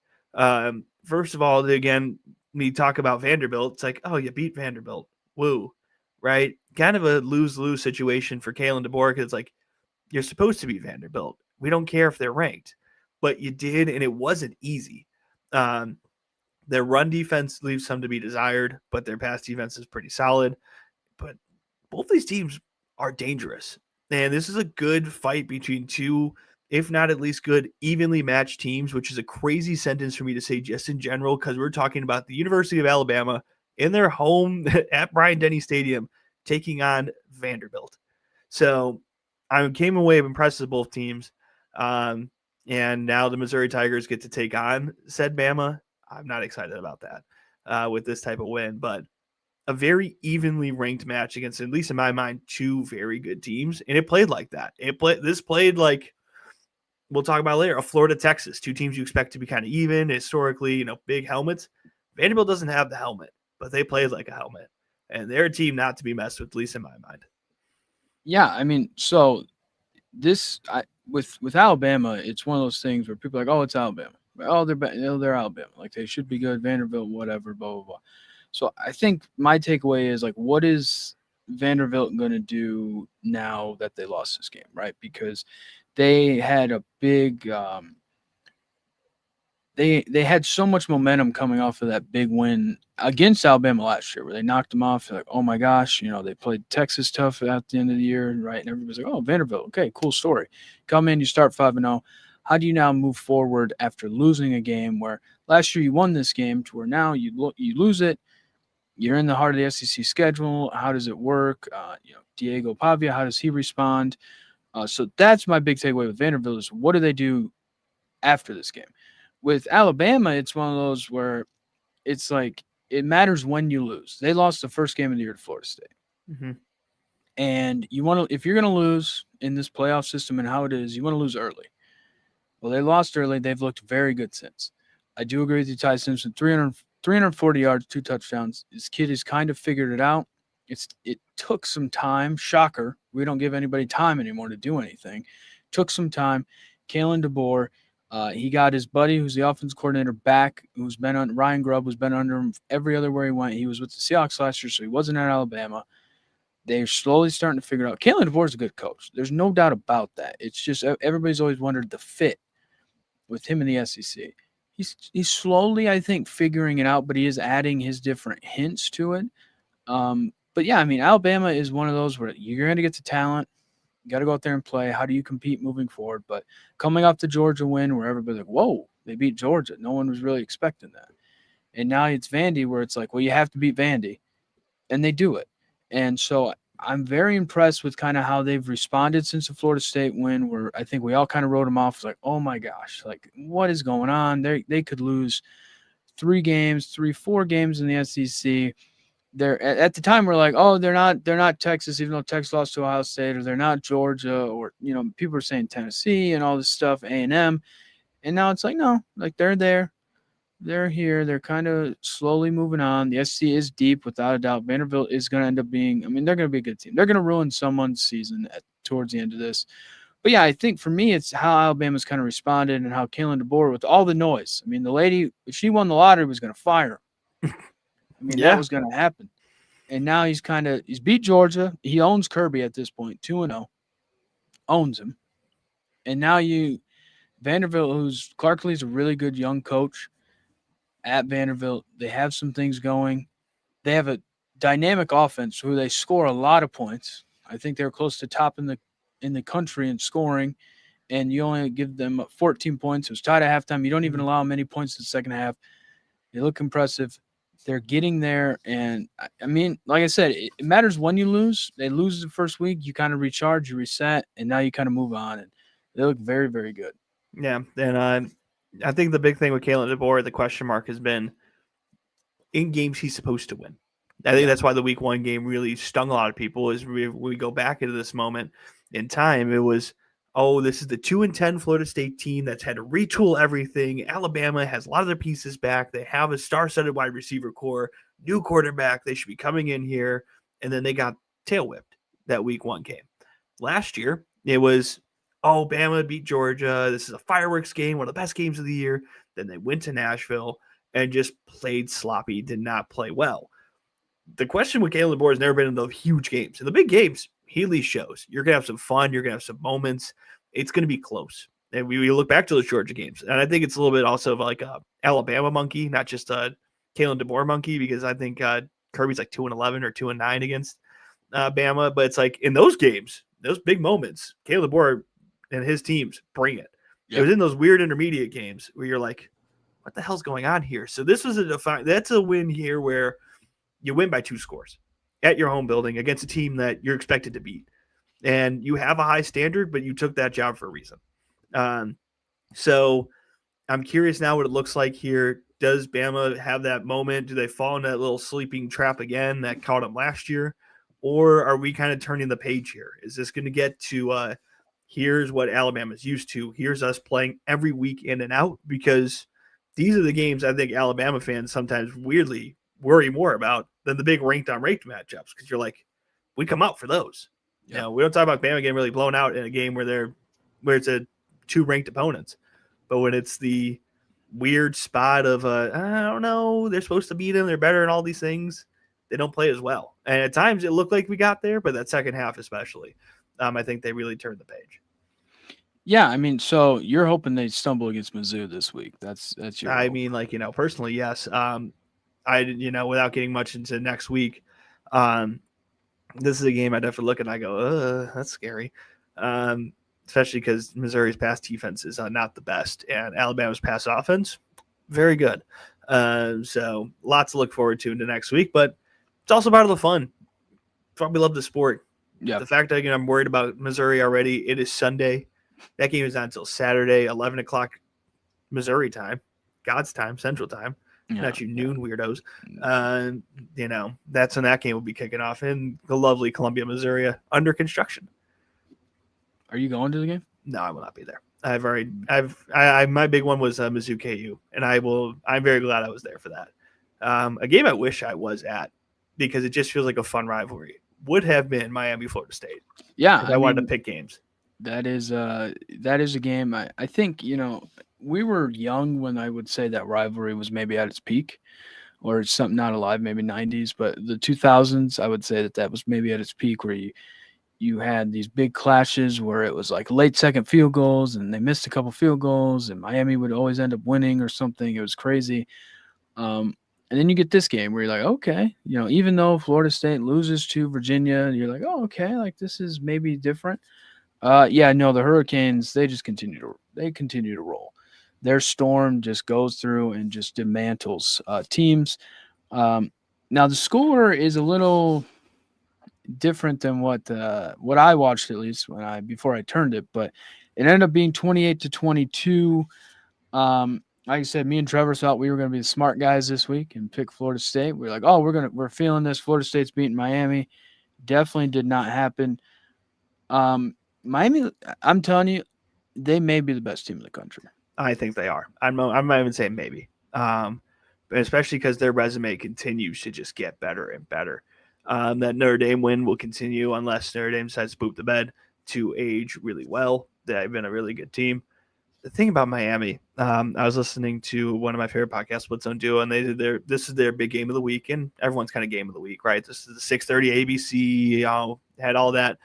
First of all, again, when you talk about Vanderbilt, it's like, oh, you beat Vanderbilt. Woo, right? Kind of a lose-lose situation for Kalen DeBoer because it's like, you're supposed to beat Vanderbilt. We don't care if they're ranked, but you did, and it wasn't easy. Their run defense leaves some to be desired, but their pass defense is pretty solid. But both these teams are dangerous. And this is a good fight between two, if not at least good, evenly matched teams, which is a crazy sentence for me to say just in general, because we're talking about the University of Alabama in their home at Bryant-Denny Stadium, taking on Vanderbilt. So I came away impressed with both teams. And now the Missouri Tigers get to take on said Bama. I'm not excited about that with this type of win, but a very evenly ranked match against, at least in my mind, two very good teams, and it played like that. This played like, we'll talk about later, a Florida Texas, two teams you expect to be kind of even historically, big helmets. Vanderbilt doesn't have the helmet, but they played like a helmet, and they're a team not to be messed with, at least in my mind. Yeah, I mean, so with Alabama, it's one of those things where people are like, oh, it's Alabama. Oh, they're Alabama. Like they should be good. Vanderbilt, whatever, blah blah blah. So I think my takeaway is like, what is Vanderbilt going to do now that they lost this game, right? Because they had a big they had so much momentum coming off of that big win against Alabama last year, where they knocked them off. They're like, oh my gosh, they played Texas tough at the end of the year, right? And everybody's like, oh, Vanderbilt, okay, cool story. Come in, you start 5-0. How do you now move forward after losing a game where last year you won this game to where now you lose it? You're in the heart of the SEC schedule. How does it work? Diego Pavia, how does he respond? So that's my big takeaway with Vanderbilt is what do they do after this game? With Alabama, it's one of those where it's like it matters when you lose. They lost the first game of the year to Florida State. Mm-hmm. And you want to, if you're going to lose in this playoff system and how it is, you want to lose early. Well, they lost early. They've looked very good since. I do agree with you, Ty Simpson. 340 yards, 2 touchdowns. This kid has kind of figured it out. It took some time. Shocker. We don't give anybody time anymore to do anything. Took some time. Kalen DeBoer, he got his buddy, who's the offense coordinator, back, who's been on Ryan Grubb, who's been under him every other where he went. He was with the Seahawks last year, so he wasn't at Alabama. They're slowly starting to figure it out. Kalen DeBoer is a good coach. There's no doubt about that. It's just everybody's always wondered the fit with him in the SEC. He's slowly, I think, figuring it out, but he is adding his different hints to it. But yeah, I mean, Alabama is one of those where you're going to get the talent. You got to go out there and play. How do you compete moving forward? But coming off the Georgia win where everybody's like, whoa, they beat Georgia. No one was really expecting that. And now it's Vandy where it's like, well, you have to beat Vandy. And they do it. And so I'm very impressed with kind of how they've responded since the Florida State win, where I think we all kind of wrote them off like, oh my gosh, like what is going on? They could lose 4 games in the SEC. They're at the time we're like, oh, they're not Texas, even though Texas lost to Ohio State, or they're not Georgia, or people are saying Tennessee and all this stuff, A&M, and now it's like no, like they're there, they're here, they're kind of slowly moving on. The SEC is deep without a doubt. Vanderbilt is going to end up being, I mean, they're going to be a good team. They're going to ruin someone's season towards the end of this. But yeah, I think for me, it's how Alabama's kind of responded and how Kalen DeBoer, with all the noise. I mean, the lady, if she won the lottery, was going to fire her. I mean, that was going to happen. And now he's beat Georgia. He owns Kirby at this point, 2-0. Owns him. And now Vanderbilt, Clark Lee's a really good young coach at Vanderbilt. They have some things going. They have a dynamic offense where they score a lot of points. I think they're close to top in the country in scoring. And you only give them 14 points. It was tied at halftime. You don't even allow many points in the second half. They look impressive. They're getting there. And, I mean, like I said, it matters when you lose. They lose the first week. You kind of recharge, you reset, and now you kind of move on. And they look very, very good. Yeah, and I think the big thing with Kalen DeBoer, the question mark has been in games he's supposed to win. I think that's why the week 1 game really stung a lot of people. As we go back into this moment in time, it was, oh, this is the 2-10 Florida State team that's had to retool everything. Alabama has a lot of their pieces back. They have a star-studded wide receiver core, new quarterback. They should be coming in here, and then they got tail whipped that week 1 game. Last year, it was, oh, Bama beat Georgia. This is a fireworks game, one of the best games of the year. Then they went to Nashville and just played sloppy, did not play well. The question with Kalen DeBoer has never been in the huge games. In the big games, he at least shows. You're going to have some fun. You're going to have some moments. It's going to be close. And we look back to those Georgia games. And I think it's a little bit also of like a Alabama monkey, not just a Kalen DeBoer monkey, because I think Kirby's like 2-11 or 2-9 against Bama. But it's like in those games, those big moments, Kalen DeBoer and his teams bring it. Yep. It was in those weird intermediate games where you're like, what the hell's going on here? So this was that's a win here where you win by 2 scores at your home building against a team that you're expected to beat. And you have a high standard, but you took that job for a reason. So I'm curious now what it looks like here. Does Bama have that moment? Do they fall in that little sleeping trap again that caught them last year? Or are we kind of turning the page here? Is this going to get to here's what Alabama's used to? Here's us playing every week in and out? Because these are the games I think Alabama fans sometimes weirdly worry more about than the big ranked on ranked matchups, because you're like, we come out for those. Yep. Now, we don't talk about Bama getting really blown out in a game where it's a 2 ranked opponents. But when it's the weird spot of, I don't know, they're supposed to beat them, they're better and all these things, they don't play as well. And at times it looked like we got there, but that second half especially, I think they really turned the page. Yeah, I mean, so you're hoping they stumble against Mizzou this week. That's your I hope. mean, like, personally, yes. Without getting much into next week, this is a game I definitely look at and I go, that's scary. Especially because Missouri's pass defense is not the best, and Alabama's pass offense, very good. So lots to look forward to into next week, but it's also part of the fun. We love the sport. Yeah. The fact that I'm worried about Missouri already, it is Sunday. That game is not until Saturday, 11 o'clock Missouri time, God's time, Central time. Not you noon weirdos. That's when that game will be kicking off in the lovely Columbia, Missouri, under construction. Are you going to the game? No, I will not be there. My big one was Mizzou KU, and I'm very glad I was there for that. A game I wish I was at, because it just feels like a fun rivalry, would have been Miami, Florida State. Yeah, I wanted to pick games. That is a game. I think, we were young when I would say that rivalry was maybe at its peak, or it's something not alive, maybe 90s, but the 2000s, I would say that was maybe at its peak, where you had these big clashes where it was like late second field goals and they missed a couple field goals and Miami would always end up winning or something. It was crazy. And then you get this game where you're like, okay, even though Florida State loses to Virginia, you're like, oh, okay, like this is maybe different. The Hurricanes, they continue to roll. Their storm just goes through and just dismantles teams. Now the score is a little different than what I watched, at least before I turned it, but it ended up being 28-22. Like I said, me and Trevor thought we were going to be the smart guys this week and pick Florida State. We were like, oh, we're feeling this. Florida State's beating Miami. Definitely did not happen. Miami, I'm telling you, they may be the best team in the country. I think they are. I'm not even saying maybe, especially because their resume continues to just get better and better. That Notre Dame win will continue unless Notre Dame decides to poop the bed to age really well. They've been a really good team. The thing about Miami, I was listening to one of my favorite podcasts, Split Zone Duo, and they did this is their big game of the week, and everyone's kind of game of the week, right? This is the 6:30 ABC, had all that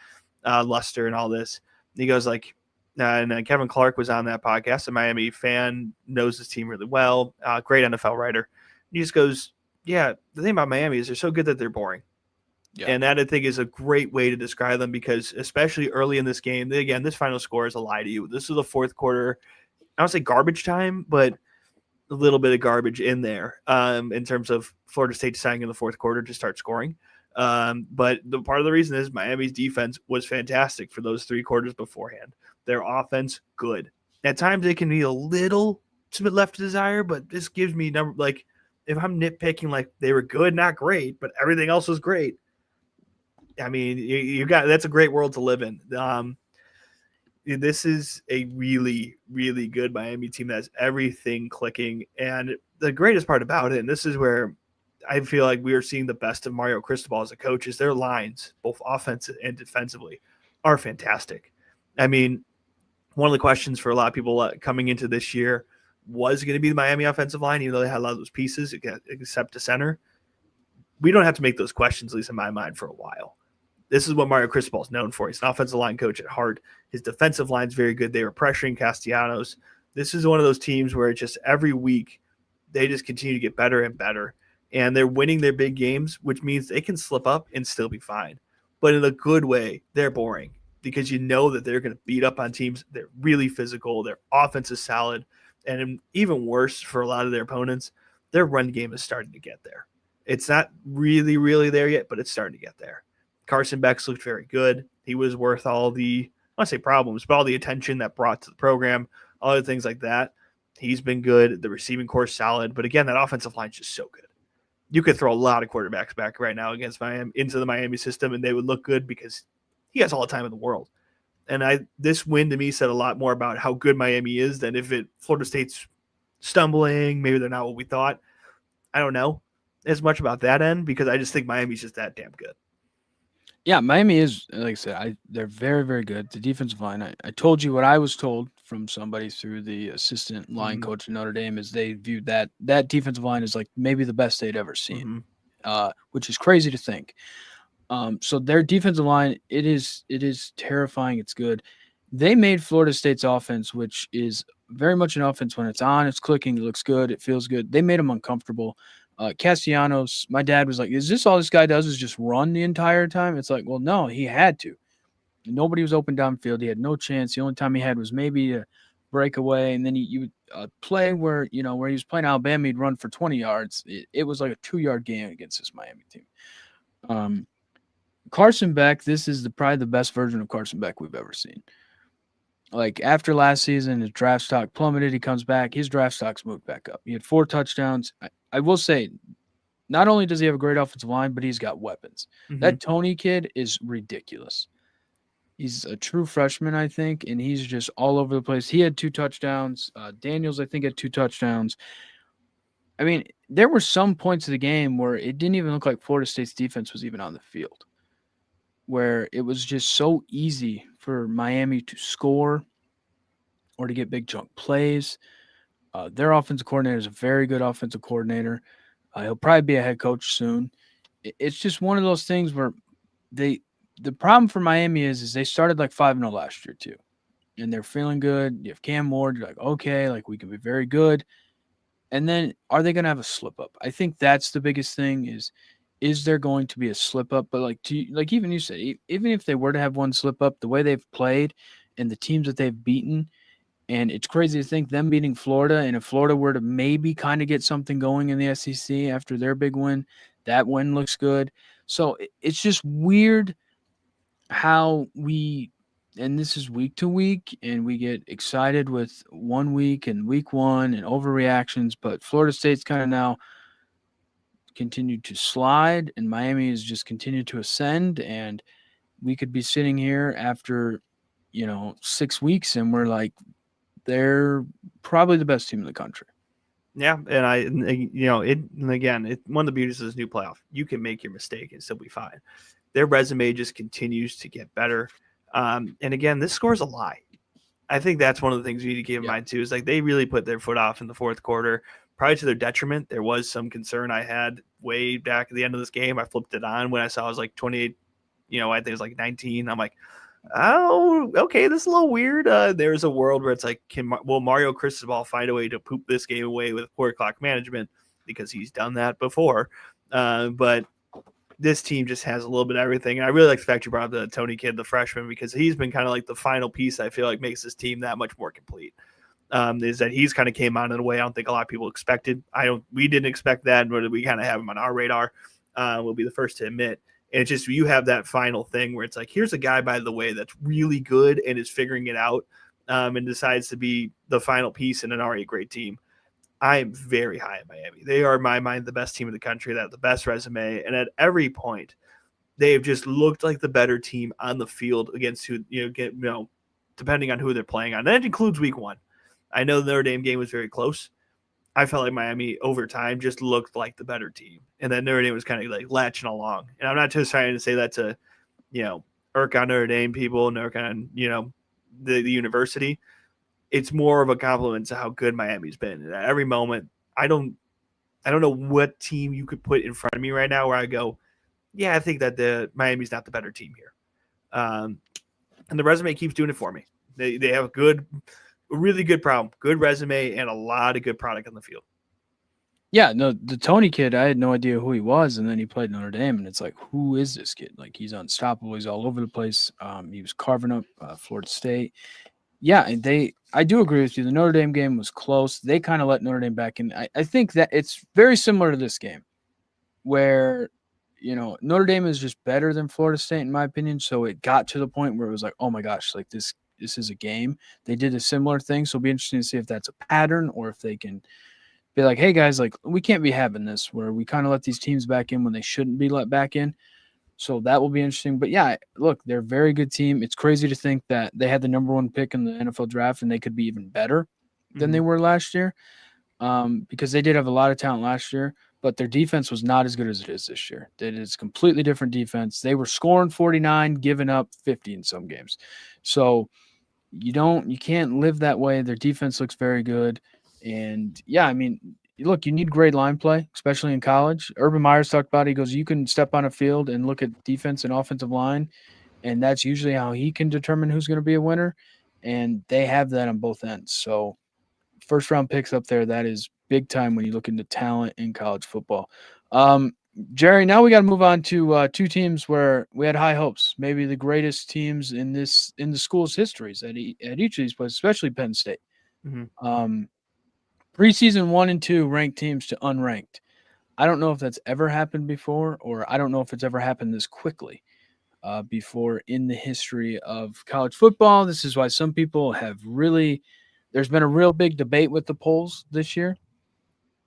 luster and all this. And he goes like, and Kevin Clark was on that podcast, a Miami fan, knows his team really well, great NFL writer. And he just goes, yeah, the thing about Miami is they're so good that they're boring. Yeah. And that, I think, is a great way to describe them, because especially early in this game, again, this final score is a lie to you. This is the fourth quarter. I don't say garbage time, but a little bit of garbage in there in terms of Florida State deciding in the fourth quarter to start scoring. But the part of the reason is Miami's defense was fantastic for those 3 quarters beforehand. Their offense, good. At times, it can be a little bit left to desire, but this gives me if I'm nitpicking, like they were good, not great, but everything else was great. I mean, you got, that's a great world to live in. This is a really, really good Miami team that has everything clicking. And the greatest part about it, and this is where I feel like we are seeing the best of Mario Cristobal as a coach, is their lines, both offensive and defensively, are fantastic. I mean, one of the questions for a lot of people coming into this year was going to be the Miami offensive line, even though they had a lot of those pieces, except the center. We don't have to make those questions, at least in my mind, for a while. This is what Mario Cristobal is known for. He's an offensive line coach at heart. His defensive line is very good. They were pressuring Castellanos. This is one of those teams where just every week they just continue to get better and better. And they're winning their big games, which means they can slip up and still be fine. But in a good way, they're boring, because you know that they're going to beat up on teams. They're really physical. Their offense is solid. And even worse for a lot of their opponents, their run game is starting to get there. It's not really, really there yet, but it's starting to get there. Carson Beck's looked very good. He was worth all the, I want to say problems, but all the attention that brought to the program, other things like that. He's been good. The receiving core solid. But again, that offensive line's just so good. You could throw a lot of quarterbacks back right now against Miami into the Miami system, and they would look good because he has all the time in the world. And this win to me said a lot more about how good Miami is than if Florida State's stumbling, maybe they're not what we thought. I don't know as much about that end because I just think Miami's just that damn good. Yeah, Miami is, like I said, they're very, very good. The defensive line, I told you what I was told from somebody through the assistant line Mm-hmm. coach at Notre Dame is they viewed that defensive line as like maybe the best they'd ever seen, Mm-hmm. which is crazy to think. So their defensive line, it is terrifying. It's good. They made Florida State's offense, which is very much an offense when it's on, it's clicking, it looks good, it feels good. They made them uncomfortable. Castellanos, my dad was like, "Is this all this guy does? Is just run the entire time?" It's like, well, no, he had to. Nobody was open downfield. He had no chance. The only time he had was maybe a breakaway, and then you would play where he was playing Alabama, he'd run for 20 yards. It was like a 2 yard game against this Miami team. Um, Carson Beck, this is probably the best version of Carson Beck we've ever seen. Like after last season, his draft stock plummeted. He comes back, his draft stock's moved back up. He had 4 touchdowns. I will say, not only does he have a great offensive line, but he's got weapons. Mm-hmm. That Tony kid is ridiculous. He's a true freshman, I think, and he's just all over the place. He had 2 touchdowns. Daniels, I think, had 2 touchdowns. I mean, there were some points of the game where it didn't even look like Florida State's defense was even on the field, where it was just so easy for Miami to score or to get big chunk plays. Their offensive coordinator is a very good offensive coordinator. He'll probably be a head coach soon. It's just one of those things where they the problem for Miami is they started like 5-0 last year too. And they're feeling good. You have Cam Ward, you're like, okay, like we can be very good. And then are they gonna have a slip up? I think that's the biggest thing is there going to be a slip up? But like even you said, even if they were to have one slip up, the way they've played and the teams that they've beaten, and it's crazy to think them beating Florida, and if Florida were to maybe kind of get something going in the SEC after their big win, that win looks good. So it's just weird how and this is week to week, and we get excited with 1 week and week one and overreactions, but Florida State's kind of now continued to slide, and Miami has just continued to ascend, and we could be sitting here after 6 weeks, and we're like, they're probably the best team in the country. Yeah, and again, one of the beauties of this new playoff, you can make your mistake and still be fine. Their resume just continues to get better. And again, this score's a lie. I think that's one of the things we need to keep in mind too. Is like they really put their foot off in the fourth quarter, probably to their detriment. There was some concern I had way back at the end of this game. I flipped it on when I saw it was like 28. I think it was like 19. I'm like, oh, okay, this is a little weird. There's a world where it's like, will Mario Cristobal find a way to poop this game away with poor clock management because he's done that before? But this team just has a little bit of everything. And I really like the fact you brought up the Tony kid, the freshman, because he's been kind of like the final piece I feel like makes this team that much more complete. Is that he's kind of came on in a way I don't think a lot of people expected. We didn't expect that, nor did we kind of have him on our radar. We'll be the first to admit. And it's just you have that final thing where it's like, here's a guy, by the way, that's really good and is figuring it out and decides to be the final piece in an already great team. I am very high in Miami. They are, in my mind, the best team in the country. They have the best resume. And at every point, they have just looked like the better team on the field against who, depending on who they're playing on. That includes week one. I know the Notre Dame game was very close. I felt like Miami over time just looked like the better team. And then Notre Dame was kind of like latching along. And I'm not just trying to say that to, irk on Notre Dame people and irk on, the university. It's more of a compliment to how good Miami's been. And at every moment, I don't know what team you could put in front of me right now where I go, yeah, I think that the Miami's not the better team here. And the resume keeps doing it for me. They have a really good problem, good resume, and a lot of good product on the field. Yeah, no, the Tony kid, I had no idea who he was, and then he played Notre Dame, and it's like, who is this kid? Like, he's unstoppable. He's all over the place. He was carving up Florida State. Yeah, and I do agree with you. The Notre Dame game was close. They kind of let Notre Dame back in. I think that it's very similar to this game. where Notre Dame is just better than Florida State in my opinion. So it got to the point where it was like, oh my gosh, like this is a game. They did a similar thing, so it'll be interesting to see if that's a pattern or if they can be like, hey guys, like we can't be having this where we kind of let these teams back in when they shouldn't be let back in. So that will be interesting. But yeah, look, they're a very good team. It's crazy to think that they had the number one pick in the NFL draft and they could be even better than they Mhm. were last year, because they did have a lot of talent last year, but their defense was not as good as it is this year. It is completely different defense. They were scoring 49, giving up 50 in some games. So you can't live that way. Their defense looks very good. And yeah, I mean, look, you need great line play, especially in college. Urban Meyer's talked about it. He goes, you can step on a field and look at defense and offensive line, and that's usually how he can determine who's going to be a winner. And they have that on both ends. So first round picks up there, that is big time when you look into talent in college football. Um, Jerry, now we got to move on to two teams where we had high hopes, maybe the greatest teams in the school's histories at each of these places, especially Penn State. Mhm. Um, Preseason 1 and 2 ranked teams to unranked. I don't know if that's ever happened before, or I don't know if it's ever happened this quickly before in the history of college football. This is why some people have really. There's been a real big debate with the polls this year,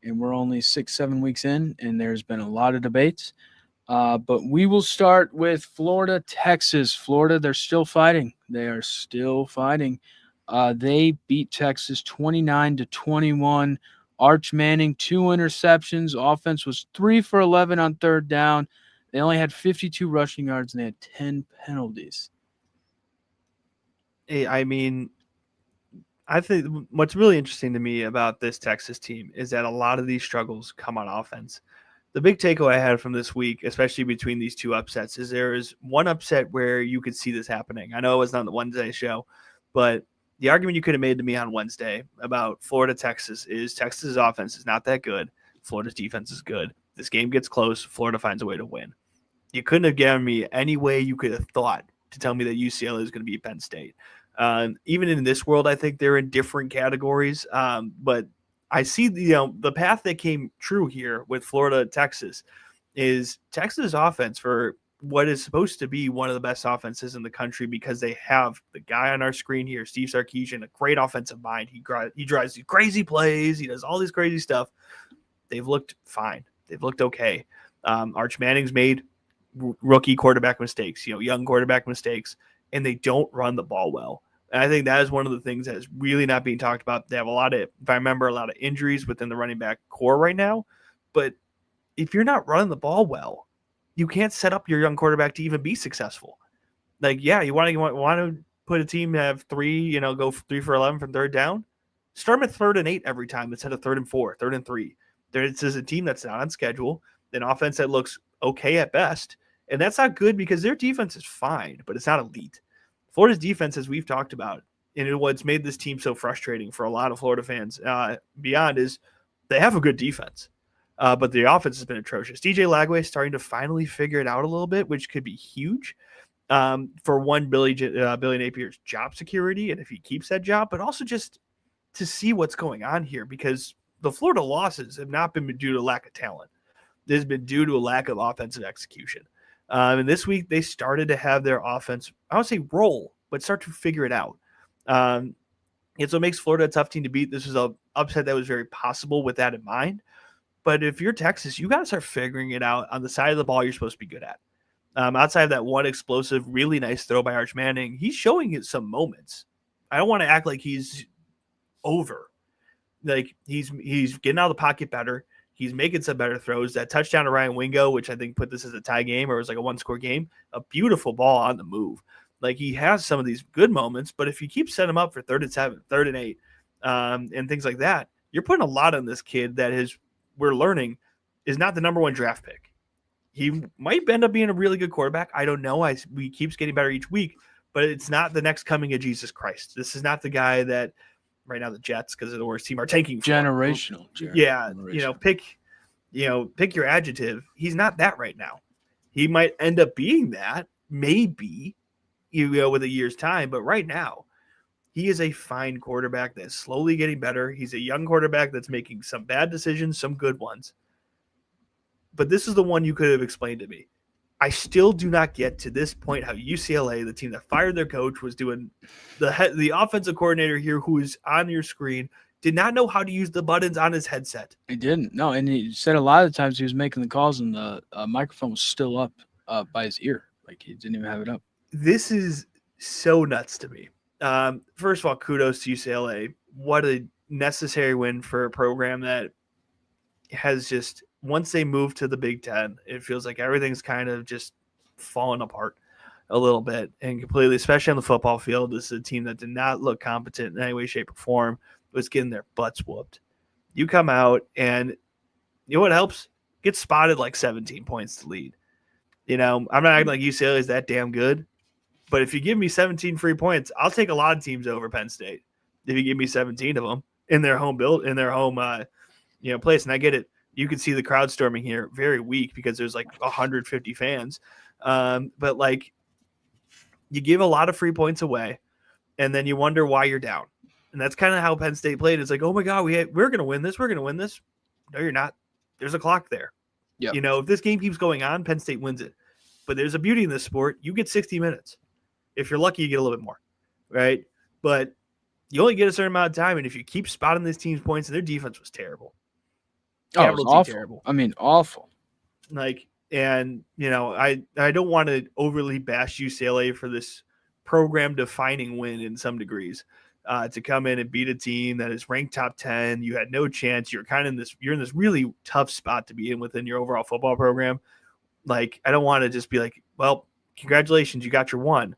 and we're only 6, 7 weeks in, and there's been a lot of debates. But we will start with Florida, Texas. Florida, they're still fighting. They are still fighting. They beat Texas 29-21. Arch Manning, 2 interceptions. Offense was 3 for 11 on third down. They only had 52 rushing yards and they had 10 penalties. I mean, I think what's really interesting to me about this Texas team is that a lot of these struggles come on offense. The big takeaway I had from this week, especially between these two upsets, is there is one upset where you could see this happening. I know it was not the Wednesday show, but the argument you could have made to me on Wednesday about Florida, Texas is Texas's offense is not that good. Florida's defense is good. This game gets close. Florida finds a way to win. You couldn't have given me any way you could have thought to tell me that UCLA is going to beat Penn State. Even in this world, I think they're in different categories. But I see the path that came true here with Florida, Texas, is Texas offense for what is supposed to be one of the best offenses in the country because they have the guy on our screen here, Steve Sarkisian, a great offensive mind. He drives these crazy plays. He does all this crazy stuff. They've looked fine. They've looked okay. Arch Manning's made rookie quarterback mistakes, young quarterback mistakes, and they don't run the ball well. And I think that is one of the things that is really not being talked about. They have if I remember, a lot of injuries within the running back core right now. But if you're not running the ball well, you can't set up your young quarterback to even be successful. Like, yeah, you want to put a team that have go 3 for 11 from third down. Start them at 3rd and 8 every time instead of 3rd and 4, 3rd and 3. This is a team that's not on schedule, an offense that looks okay at best, and that's not good because their defense is fine, but it's not elite. Florida's defense, as we've talked about, and what's made this team so frustrating for a lot of Florida fans beyond is they have a good defense, but the offense has been atrocious. DJ Lagway is starting to finally figure it out a little bit, which could be huge for one, Billy Napier's job security, and if he keeps that job, but also just to see what's going on here because the Florida losses have not been due to lack of talent. This has been due to a lack of offensive execution. And this week they started to have their offense, I would say roll, but start to figure it out. And so it makes Florida a tough team to beat. This was an upset that was very possible with that in mind. But if you're Texas, you got to start figuring it out on the side of the ball you're supposed to be good at. Outside of that one explosive, really nice throw by Arch Manning, he's showing it some moments. I don't want to act like he's over. Like he's getting out of the pocket better. He's making some better throws. That touchdown to Ryan Wingo, which I think put this as a tie game or it was like a 1-score game, a beautiful ball on the move. Like he has some of these good moments, but if you keep setting him up for 3rd and 7, 3rd and 8, and things like that, you're putting a lot on this kid that we're learning is not the number one draft pick. He might end up being a really good quarterback. I don't know. He keeps getting better each week, but it's not the next coming of Jesus Christ. This is not the guy that right now the Jets, because of the worst team, are tanking for. Generational, Jerry. Yeah, Generational. pick your adjective. He's not that right now. He might end up being that, maybe, with a year's time, but right now, he is a fine quarterback that's slowly getting better. He's a young quarterback that's making some bad decisions, some good ones. but this is the one you could have explained to me. I still do not get to this point how UCLA, the team that fired their coach, was doing the offensive coordinator here, who is on your screen, did not know how to use the buttons on his headset. He didn't. No, and he said a lot of times he was making the calls and the microphone was still up by his ear. Like he didn't even have it up. This is so nuts to me. First of all, kudos to UCLA. What a necessary win for a program that has just, once they move to the Big Ten, it feels like everything's kind of just fallen apart a little bit and completely, especially on the football field. This is a team that did not look competent in any way, shape, or form, was getting their butts whooped. You come out and you know what helps? Get spotted like 17 points to lead. I'm not acting like UCLA is that damn good, but if you give me 17 free points, I'll take a lot of teams over Penn State. If you give me 17 of them in their home place, and I get it. You can see the crowd storming here very weak because there's like 150 fans, but like you give a lot of free points away, and then you wonder why you're down. And that's kind of how Penn State played. It's like, oh my God, we're going to win this. We're going to win this. No, you're not. There's a clock there. Yep. If this game keeps going on, Penn State wins it. But there's a beauty in this sport. You get 60 minutes. If you're lucky, you get a little bit more, right? But you only get a certain amount of time. And if you keep spotting this team's points, and their defense was terrible. Oh, it was awful. Terrible. I mean, awful. I don't want to overly bash UCLA for this program-defining win in some degrees. To come in and beat a team that is ranked top 10, you had no chance. You're in this really tough spot to be in within your overall football program. Like, I don't want to just be like, well, congratulations, you got your one.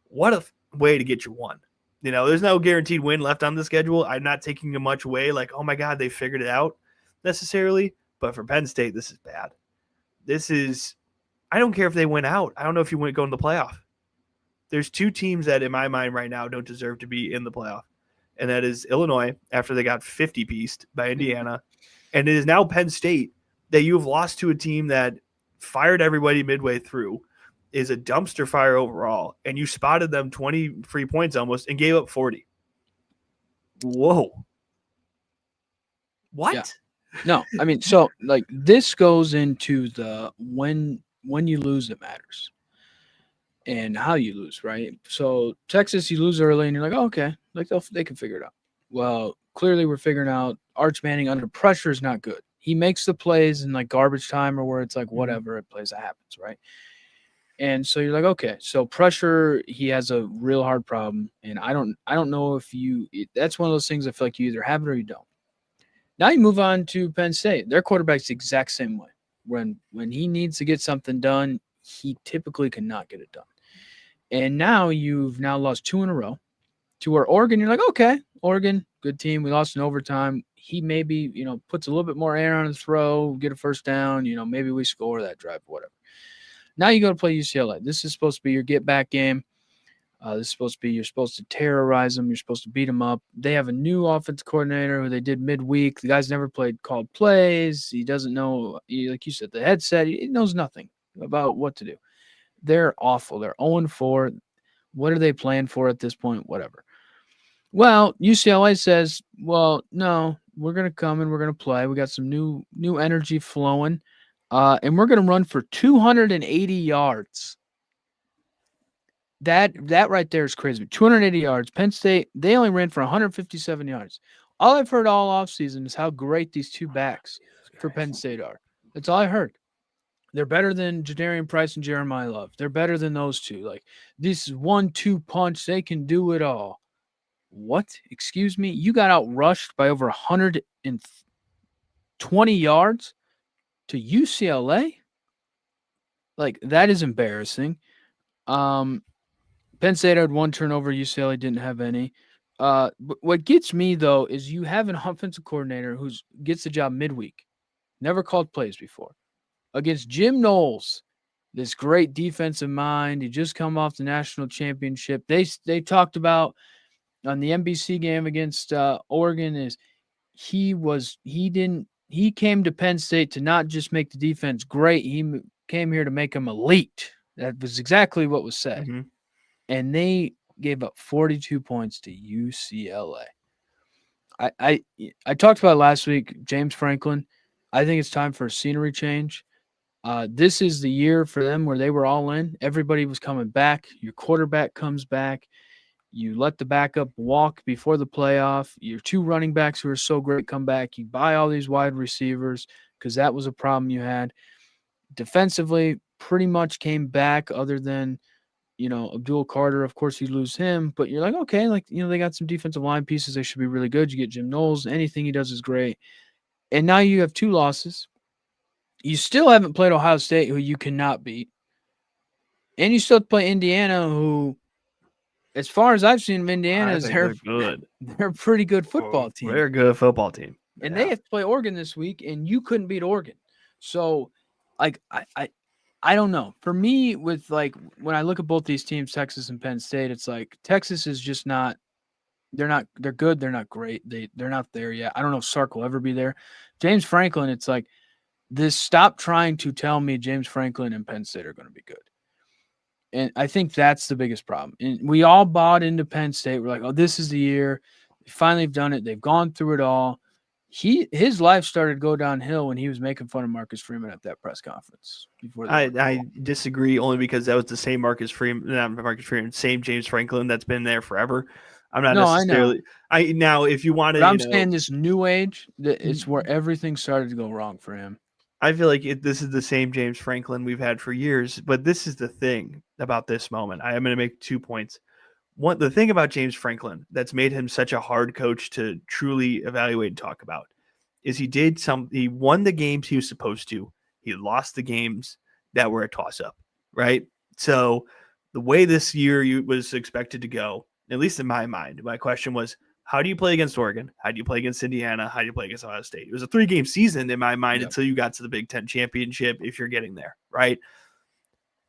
What a way to get your one. There's no guaranteed win left on the schedule. I'm not taking much away. Like, oh my God, they figured it out necessarily. But for Penn State, this is bad. I don't care if they win out. I don't know if you win going to the playoff. There's two teams that, in my mind right now, don't deserve to be in the playoff. And that is Illinois, after they got 50-pieced by Indiana. And it is now Penn State that you have lost to a team that fired everybody midway through, is a dumpster fire overall, and you spotted them 20 free points almost and gave up 40. Whoa. What? Yeah. No, I mean, so like this goes into the when you lose, it matters. And how you lose, right? So Texas, you lose early, and you're like, oh, okay, like they can figure it out. Well, clearly we're figuring out Arch Manning under pressure is not good. He makes the plays in like garbage time or where it's like whatever it plays that happens, right? And so you're like, okay, so pressure, he has a real hard problem, and I don't know if that's one of those things I feel like you either have it or you don't. Now you move on to Penn State. Their quarterback's the exact same way. When he needs to get something done, he typically cannot get it done. And now you've lost 2 in a row to where Oregon, you're like, okay, Oregon, good team. We lost in overtime. He maybe, puts a little bit more air on his throw, get a first down, maybe we score that drive, whatever. Now you go to play UCLA. This is supposed to be your get-back game. This is supposed to be you're supposed to terrorize them. You're supposed to beat them up. They have a new offensive coordinator who they did midweek. The guy's never called plays. He doesn't know, like you said, the headset. He knows nothing about what to do. They're awful. They're 0-4. What are they playing for at this point? Whatever. Well, UCLA says, well, no, we're going to come and we're going to play. We got some new energy flowing, and we're going to run for 280 yards. That right there is crazy. 280 yards. Penn State, they only ran for 157 yards. All I've heard all offseason is how great these two backs for Penn State are. That's all I heard. They're better than Jadarian Price and Jeremiah Love. They're better than those two. Like, this is 1-2 punch. They can do it all. What? Excuse me? You got outrushed by over 120 yards to UCLA? Like, that is embarrassing. Penn State had 1 turnover. UCLA didn't have any. But what gets me, though, is you have an offensive coordinator who gets the job midweek. Never called plays before. Against Jim Knowles, this great defensive mind. He just come off the national championship. They talked about on the NBC game against Oregon is he came to Penn State to not just make the defense great. He came here to make them elite. That was exactly what was said. Mm-hmm. And they gave up 42 points to UCLA. I talked about it last week, James Franklin. I think it's time for a scenery change. This is the year for them where they were all in. Everybody was coming back. Your quarterback comes back. You let the backup walk before the playoff. Your two running backs who are so great come back. You buy all these wide receivers because that was a problem you had. Defensively, pretty much came back other than, Abdul Carter. Of course, you lose him, but you're like, okay, they got some defensive line pieces. They should be really good. You get Jim Knowles. Anything he does is great. And now you have two losses. You still haven't played Ohio State, who you cannot beat. And you still have to play Indiana, who, as far as I've seen of Indiana, I is think they're good. they're a pretty good football team. They're a good football team. And Yeah. they have to play Oregon this week, and you couldn't beat Oregon. So, I don't know. For me, with when I look at both these teams, Texas and Penn State, it's like Texas is just not. They're good. They're not great. They're not there yet. I don't know if Sark will ever be there. James Franklin, it's like this. Stop trying to tell me James Franklin and Penn State are going to be good. And I think that's the biggest problem. And we all bought into Penn State. We're like, oh, this is the year. They finally have done it. They've gone through it all. His life started to go downhill when he was making fun of Marcus Freeman at that press conference. I disagree only because that was the same same James Franklin that's been there forever. I'm not necessarily. I know. Now, if you want to, I'm saying this new age, it's where everything started to go wrong for him. I feel like this is the same James Franklin we've had for years. But this is the thing about this moment. I am going to make 2 points. One, the thing about James Franklin that's made him such a hard coach to truly evaluate and talk about is he won the games he was supposed to. He lost the games that were a toss-up, right? So the way this year was expected to go, at least in my mind, my question was, how do you play against Oregon? How do you play against Indiana? How do you play against Ohio State? It was a 3-game season in my mind until you got to the Big Ten championship, if you're getting there, right?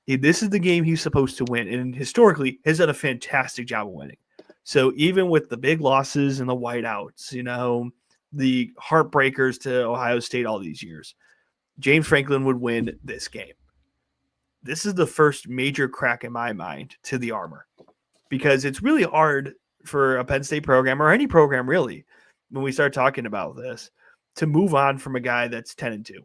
This is the game he's supposed to win, and historically has done a fantastic job of winning. So even with the big losses and the whiteouts, the heartbreakers to Ohio State all these years, James Franklin would win this game. This is the first major crack in my mind to the armor, because it's really hard for a Penn State program, or any program really, when we start talking about this, to move on from a guy that's 10-2.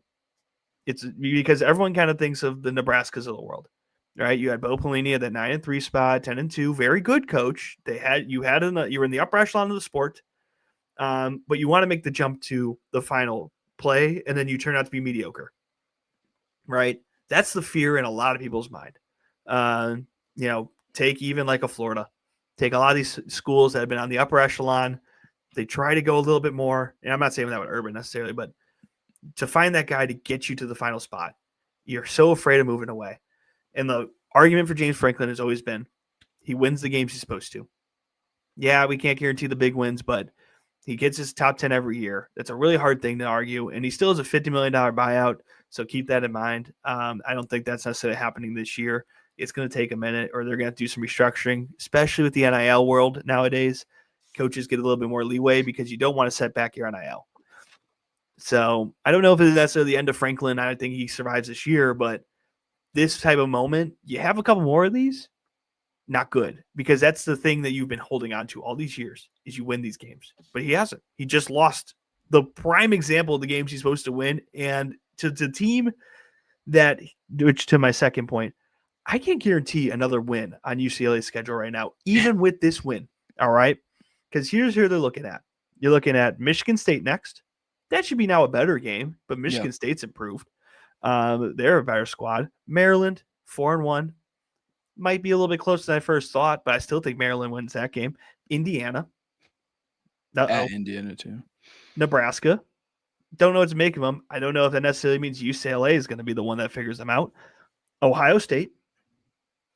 It's because everyone kind of thinks of the Nebraskas of the world, right? You had Bo Pelini at that 9-3 spot, 10-2, very good coach. You were in the upper echelon of the sport, but you want to make the jump to the final play, and then you turn out to be mediocre, right? That's the fear in a lot of people's mind. Take even like a Florida, take a lot of these schools that have been on the upper echelon. They try to go a little bit more, and I'm not saying that with Urban necessarily, but to find that guy to get you to the final spot, you're so afraid of moving away. And the argument for James Franklin has always been he wins the games he's supposed to. Yeah, we can't guarantee the big wins, but he gets his top 10 every year. That's a really hard thing to argue. And he still has a $50 million buyout, so keep that in mind. I don't think that's necessarily happening this year. It's going to take a minute, or they're going to do some restructuring, especially with the NIL world nowadays. Coaches get a little bit more leeway because you don't want to set back your NIL. So I don't know if it's necessarily the end of Franklin. I don't think he survives this year, but this type of moment, you have a couple more of these, not good, because that's the thing that you've been holding on to all these years is you win these games. But he hasn't. He just lost the prime example of the games he's supposed to win. And to the team that, which to my second point, I can't guarantee another win on UCLA's schedule right now, even with this win. All right. Because here's who they're looking at. You're looking at Michigan State next. That should be now a better game, but Michigan State's improved. They're a better squad. Maryland, 4-1. Might be a little bit closer than I first thought, but I still think Maryland wins that game. Indiana. At Indiana, too. Nebraska. Don't know what to make of them. I don't know if that necessarily means UCLA is going to be the one that figures them out. Ohio State,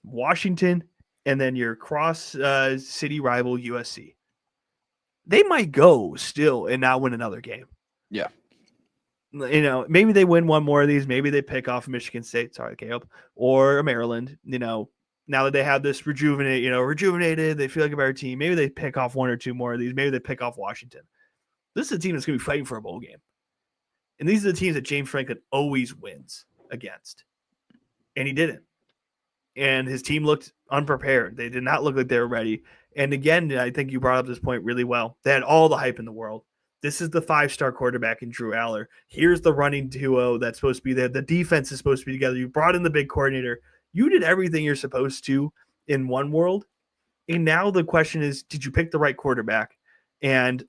Washington, and then your cross-city rival USC. They might go still and not win another game. Yeah. Maybe they win one more of these. Maybe they pick off Michigan State. Sorry, Caleb. Or Maryland. Now that they have this rejuvenated, they feel like a better team. Maybe they pick off one or two more of these. Maybe they pick off Washington. This is a team that's going to be fighting for a bowl game. And these are the teams that James Franklin always wins against. And he didn't. And his team looked unprepared. They did not look like they were ready. And again, I think you brought up this point really well. They had all the hype in the world. This is the 5-star quarterback in Drew Aller. Here's the running duo that's supposed to be there. The defense is supposed to be together. You brought in the big coordinator. You did everything you're supposed to in one world. And now the question is, did you pick the right quarterback? And,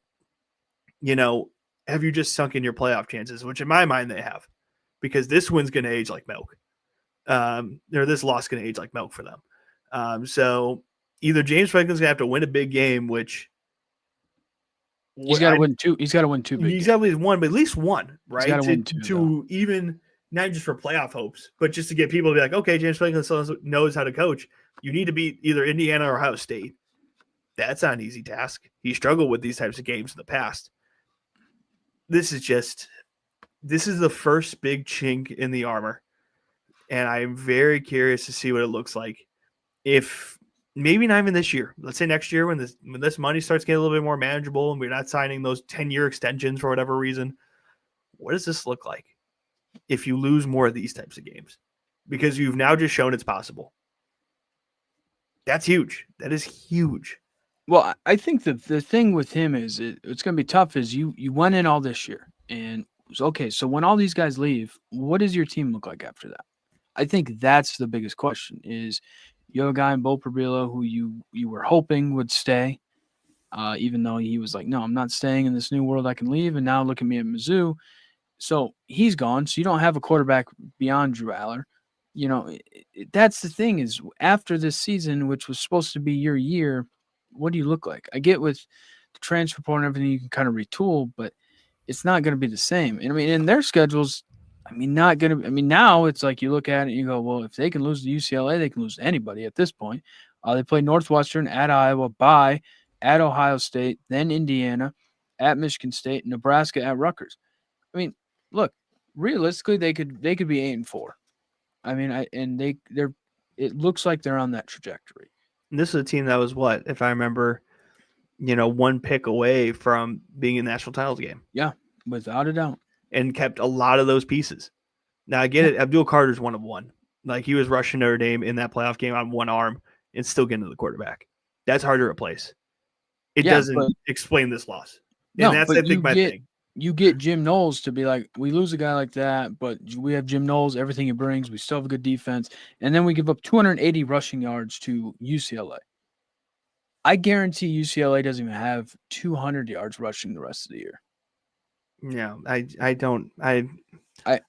you know, have you just sunk in your playoff chances? Which in my mind they have, because this win's going to age like milk. Or this loss going to age like milk for them. So either James Franklin's going to have to win a big game, which He's got to win two. He's got to win two big he's games. got to win one, but at least one, right? He's got to win two, to even not just for playoff hopes, but just to get people to be like, okay, James Franklin knows how to coach. You need to beat either Indiana or Ohio State. That's not an easy task. He struggled with these types of games in the past. This is the first big chink in the armor, and I'm very curious to see what it looks like. If maybe not even this year, let's say next year when this money starts getting a little bit more manageable and we're not signing those 10-year extensions for whatever reason, what does this look like if you lose more of these types of games? Because you've now just shown it's possible. That's huge. That is huge. Well, I think the thing with him is it's going to be tough. Is you went in all this year and it was okay. So when all these guys leave, what does your team look like after that? I think that's the biggest question. Is you have a guy in Bo Perillo who you were hoping would stay, even though he was like, no, I'm not staying in this new world. I can leave. And now look at me at Mizzou. So he's gone. So you don't have a quarterback beyond Drew Aller. You know, that's the thing is after this season, which was supposed to be your year, what do you look like? I get with the transfer portal and everything, you can kind of retool, but it's not going to be the same. And I mean, in their schedules, not going to. I mean, now it's like you look at it and you go, well, if they can lose to UCLA, they can lose to anybody at this point. They play Northwestern at Iowa, bye at Ohio State, then Indiana, at Michigan State, Nebraska at Rutgers. I mean, look, realistically, they could be 8-4. I mean, they're. It looks like they're on that trajectory. And this is a team that was what, if I remember, one pick away from being in the national titles game. Yeah, without a doubt. And kept a lot of those pieces. Now I get it. Abdul Carter's one of one. Like he was rushing Notre Dame in that playoff game on one arm and still getting to the quarterback. That's hard to replace. It doesn't explain this loss. And that's I think my thing. You get Jim Knowles to be like, we lose a guy like that, but we have Jim Knowles, everything he brings. We still have a good defense. And then we give up 280 rushing yards to UCLA. I guarantee UCLA doesn't even have 200 yards rushing the rest of the year. Yeah, I don't. I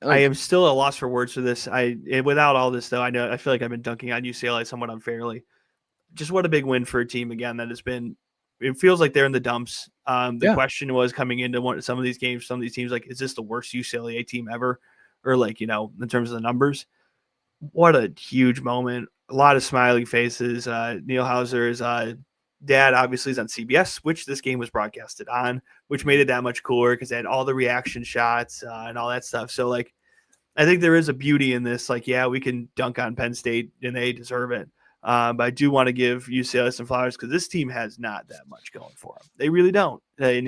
am still at a loss for words for this. Without all this though, I feel like I've been dunking on UCLA somewhat unfairly. Just what a big win for a team again that has been. It feels like they're in the dumps. The question was coming into some of these games, some of these teams, like, is this the worst UCLA team ever? Or like, in terms of the numbers, what a huge moment. A lot of smiling faces. Neil Hauser's dad obviously is on CBS, which this game was broadcasted on, which made it that much cooler because they had all the reaction shots and all that stuff. So like, I think there is a beauty in this. Like, yeah, we can dunk on Penn State and they deserve it. But I do want to give UCLA some flowers because this team has not that much going for them. They really don't. And,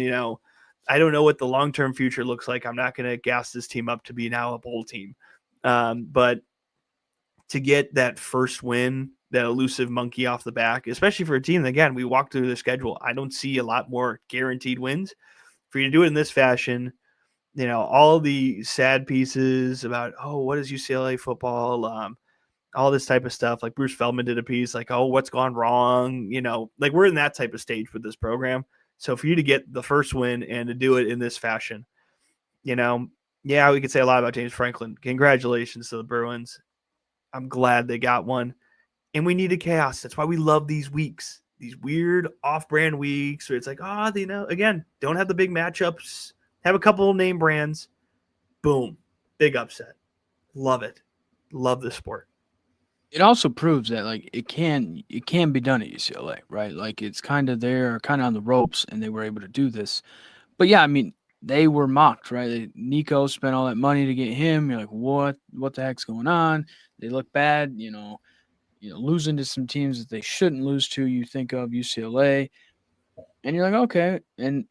I don't know what the long-term future looks like. I'm not going to gas this team up to be now a bowl team. But to get that first win, that elusive monkey off the back, especially for a team that, again, we walked through their schedule. I don't see a lot more guaranteed wins. For you to do it in this fashion, all the sad pieces about, what is UCLA football? All this type of stuff. Like Bruce Feldman did a piece like, what's gone wrong? Like we're in that type of stage with this program. So for you to get the first win and to do it in this fashion, we could say a lot about James Franklin. Congratulations to the Bruins. I'm glad they got one. And we needed chaos. That's why we love these weeks, these weird off-brand weeks where it's like, again, don't have the big matchups, have a couple of name brands. Boom. Big upset. Love it. Love this sport. It also proves that like it can be done at UCLA, right? Like it's kind of on the ropes, and they were able to do this. But yeah, I mean, they were mocked, right? Nico spent all that money to get him. You're like, what the heck's going on? They look bad, losing to some teams that they shouldn't lose to. You think of UCLA, and you're like, okay, and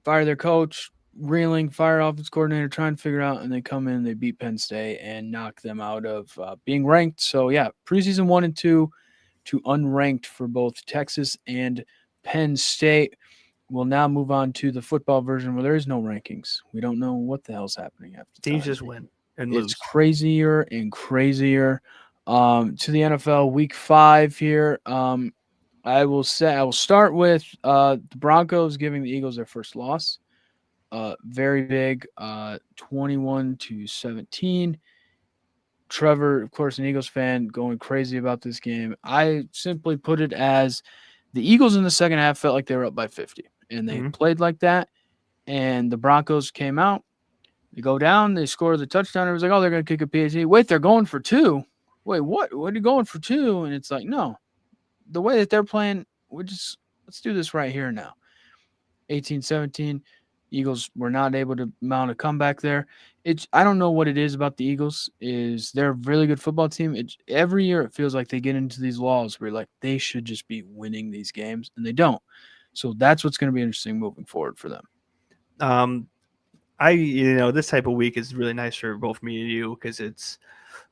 fire their coach, reeling, fire offense coordinator, trying to figure out, and they come in, they beat Penn State and knock them out of being ranked. So yeah, preseason 1 and 2 to unranked for both Texas and Penn State. we'll now move on to the football version where there is no rankings. We don't know what the hell's happening half the Teams time. just win and It's lose. crazier and crazier. To the NFL Week 5 here. I will start with the Broncos giving the Eagles their first loss. Very big, 21-17. Trevor, of course, an Eagles fan, going crazy about this game. I simply put it as the Eagles in the second half felt like they were up by 50, and they played like that. And the Broncos came out. They go down. They score the touchdown. It was like, oh, they're going to kick a PAT. Wait, they're going for two. Wait, what? What are you going for two? And it's like, no, the way that they're playing, let's do this right here now. 18-17. Eagles were not able to mount a comeback there. I don't know what it is about the Eagles. They're a really good football team. Every year it feels like they get into these walls where like they should just be winning these games and they don't. So that's what's going to be interesting moving forward for them. This type of week is really nice for both me and you because it's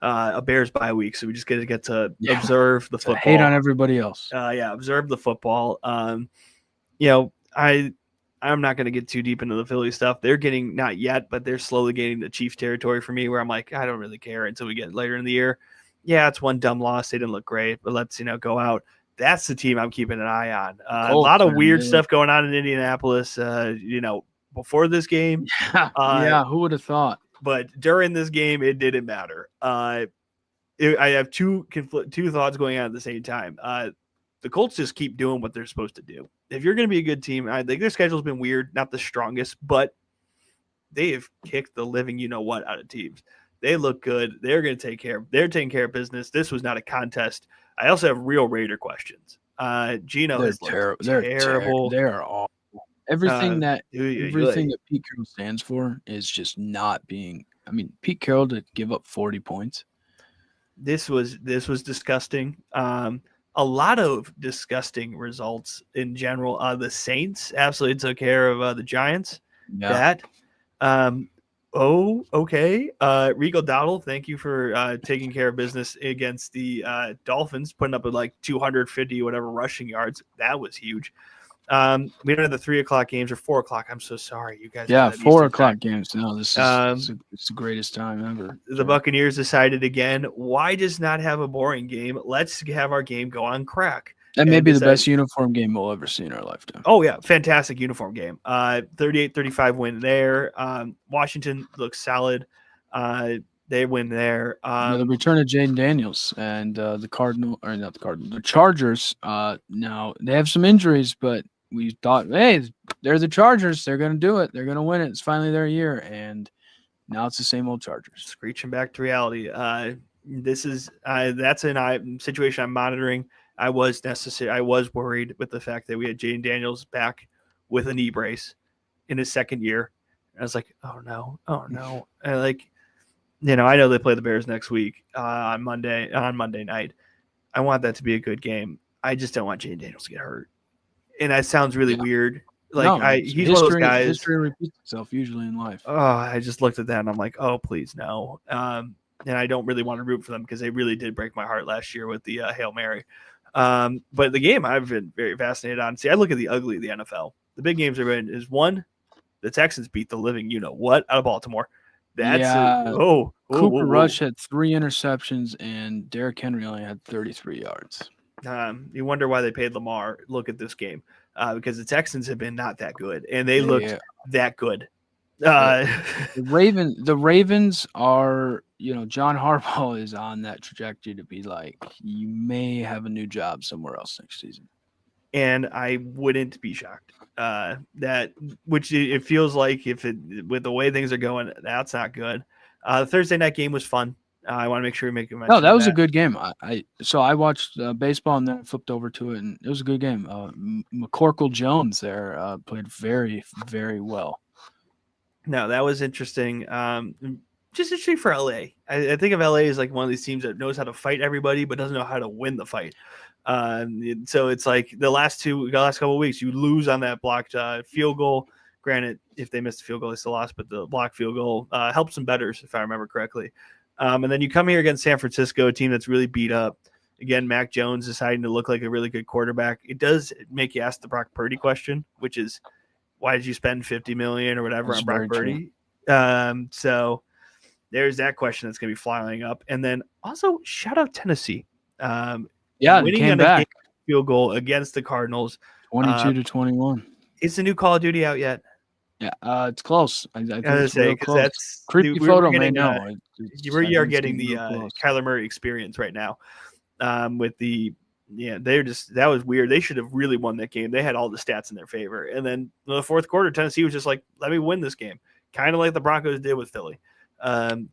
a Bears bye week, so we just get to observe the football. Hate on everybody else. Observe the football. I'm not going to get too deep into the Philly stuff. They're getting, not yet, but they're slowly getting the Chiefs territory for me where I'm like, I don't really care until we get later in the year. Yeah, it's one dumb loss. They didn't look great, but let's, go out. That's the team I'm keeping an eye on. A lot of weird stuff going on in Indianapolis, before this game. Who would have thought? But during this game, it didn't matter. I have two thoughts going on at the same time. The Colts just keep doing what they're supposed to do. If you're going to be a good team, I think their schedule's been weird, not the strongest, but they have kicked the living out of teams. They look good. They're going to take care. They're taking care of business. This was not a contest. I also have real Raider questions. Geno is terrible. They're awful. Everything that Pete Carroll stands for is just not being. I mean, Pete Carroll to give up 40 points. This was disgusting. A lot of disgusting results in general. The Saints absolutely took care of the Giants. Yeah. Okay. Rico Dowdle, thank you for taking care of business against the Dolphins, putting up like 250 whatever rushing yards. That was huge. We don't have the 3:00 games or 4:00. I'm so sorry, you guys. Yeah, 4:00 games. No, this is it's the greatest time ever. The Buccaneers decided again, why just not have a boring game? Let's have our game go on crack. That may be the best uniform game we'll ever see in our lifetime. Oh yeah, fantastic uniform game. 38-35 win there. Washington looks solid. They win there. The return of Jaden Daniels and the Chargers. Now they have some injuries, but we thought, hey, they're the Chargers. They're going to do it. They're going to win it. It's finally their year, and now it's the same old Chargers. Screeching back to reality. That's a situation I'm monitoring. I was worried with the fact that we had Jaden Daniels back with a knee brace in his second year. I was like, oh no. And I know they play the Bears next week on Monday night. I want that to be a good game. I just don't want Jaden Daniels to get hurt. And that sounds really weird. He's one of those guys. History repeats itself usually in life. Oh, I just looked at that and I'm like, oh, please no. And I don't really want to root for them because they really did break my heart last year with the Hail Mary. But the game I've been very fascinated on. See, I look at the ugly of the NFL. The big games is one, the Texans beat the living out of Baltimore. Cooper Rush had 3 interceptions and Derrick Henry only had 33 yards. You wonder why they paid Lamar. Look at this game because the Texans have been not that good, and they looked that good. The Ravens are, John Harbaugh is on that trajectory to be like, you may have a new job somewhere else next season. And I wouldn't be shocked. Which it feels like with the way things are going, that's not good. The Thursday night game was fun. I want to make sure we make a mention. No, that was a good game. I watched baseball and then flipped over to it, and it was a good game. McCorkle Jones there played very, very well. No, that was interesting. Just interesting for LA. I think of LA as like one of these teams that knows how to fight everybody, but doesn't know how to win the fight. So it's like the last couple of weeks, you lose on that blocked field goal. Granted, if they missed the field goal, they still lost, but the blocked field goal helps some bettors, if I remember correctly. And then you come here against San Francisco, a team that's really beat up. Again, Mac Jones deciding to look like a really good quarterback. It does make you ask the Brock Purdy question, which is, why did you spend $50 million or whatever That's on Brock very Purdy? So there's that question that's going to be flying up. And then also shout out Tennessee. Yeah, they Winning came on a game back field goal against the Cardinals. 22-21. Is the new Call of Duty out yet? Yeah, it's close. I think I was it's say, real because close. that's Creepy we're photo, getting, man. No, we are getting the close. Kyler Murray experience right now. With the that was weird. They should have really won that game. They had all the stats in their favor. And then in the fourth quarter, Tennessee was just like, let me win this game. Kind of like the Broncos did with Philly.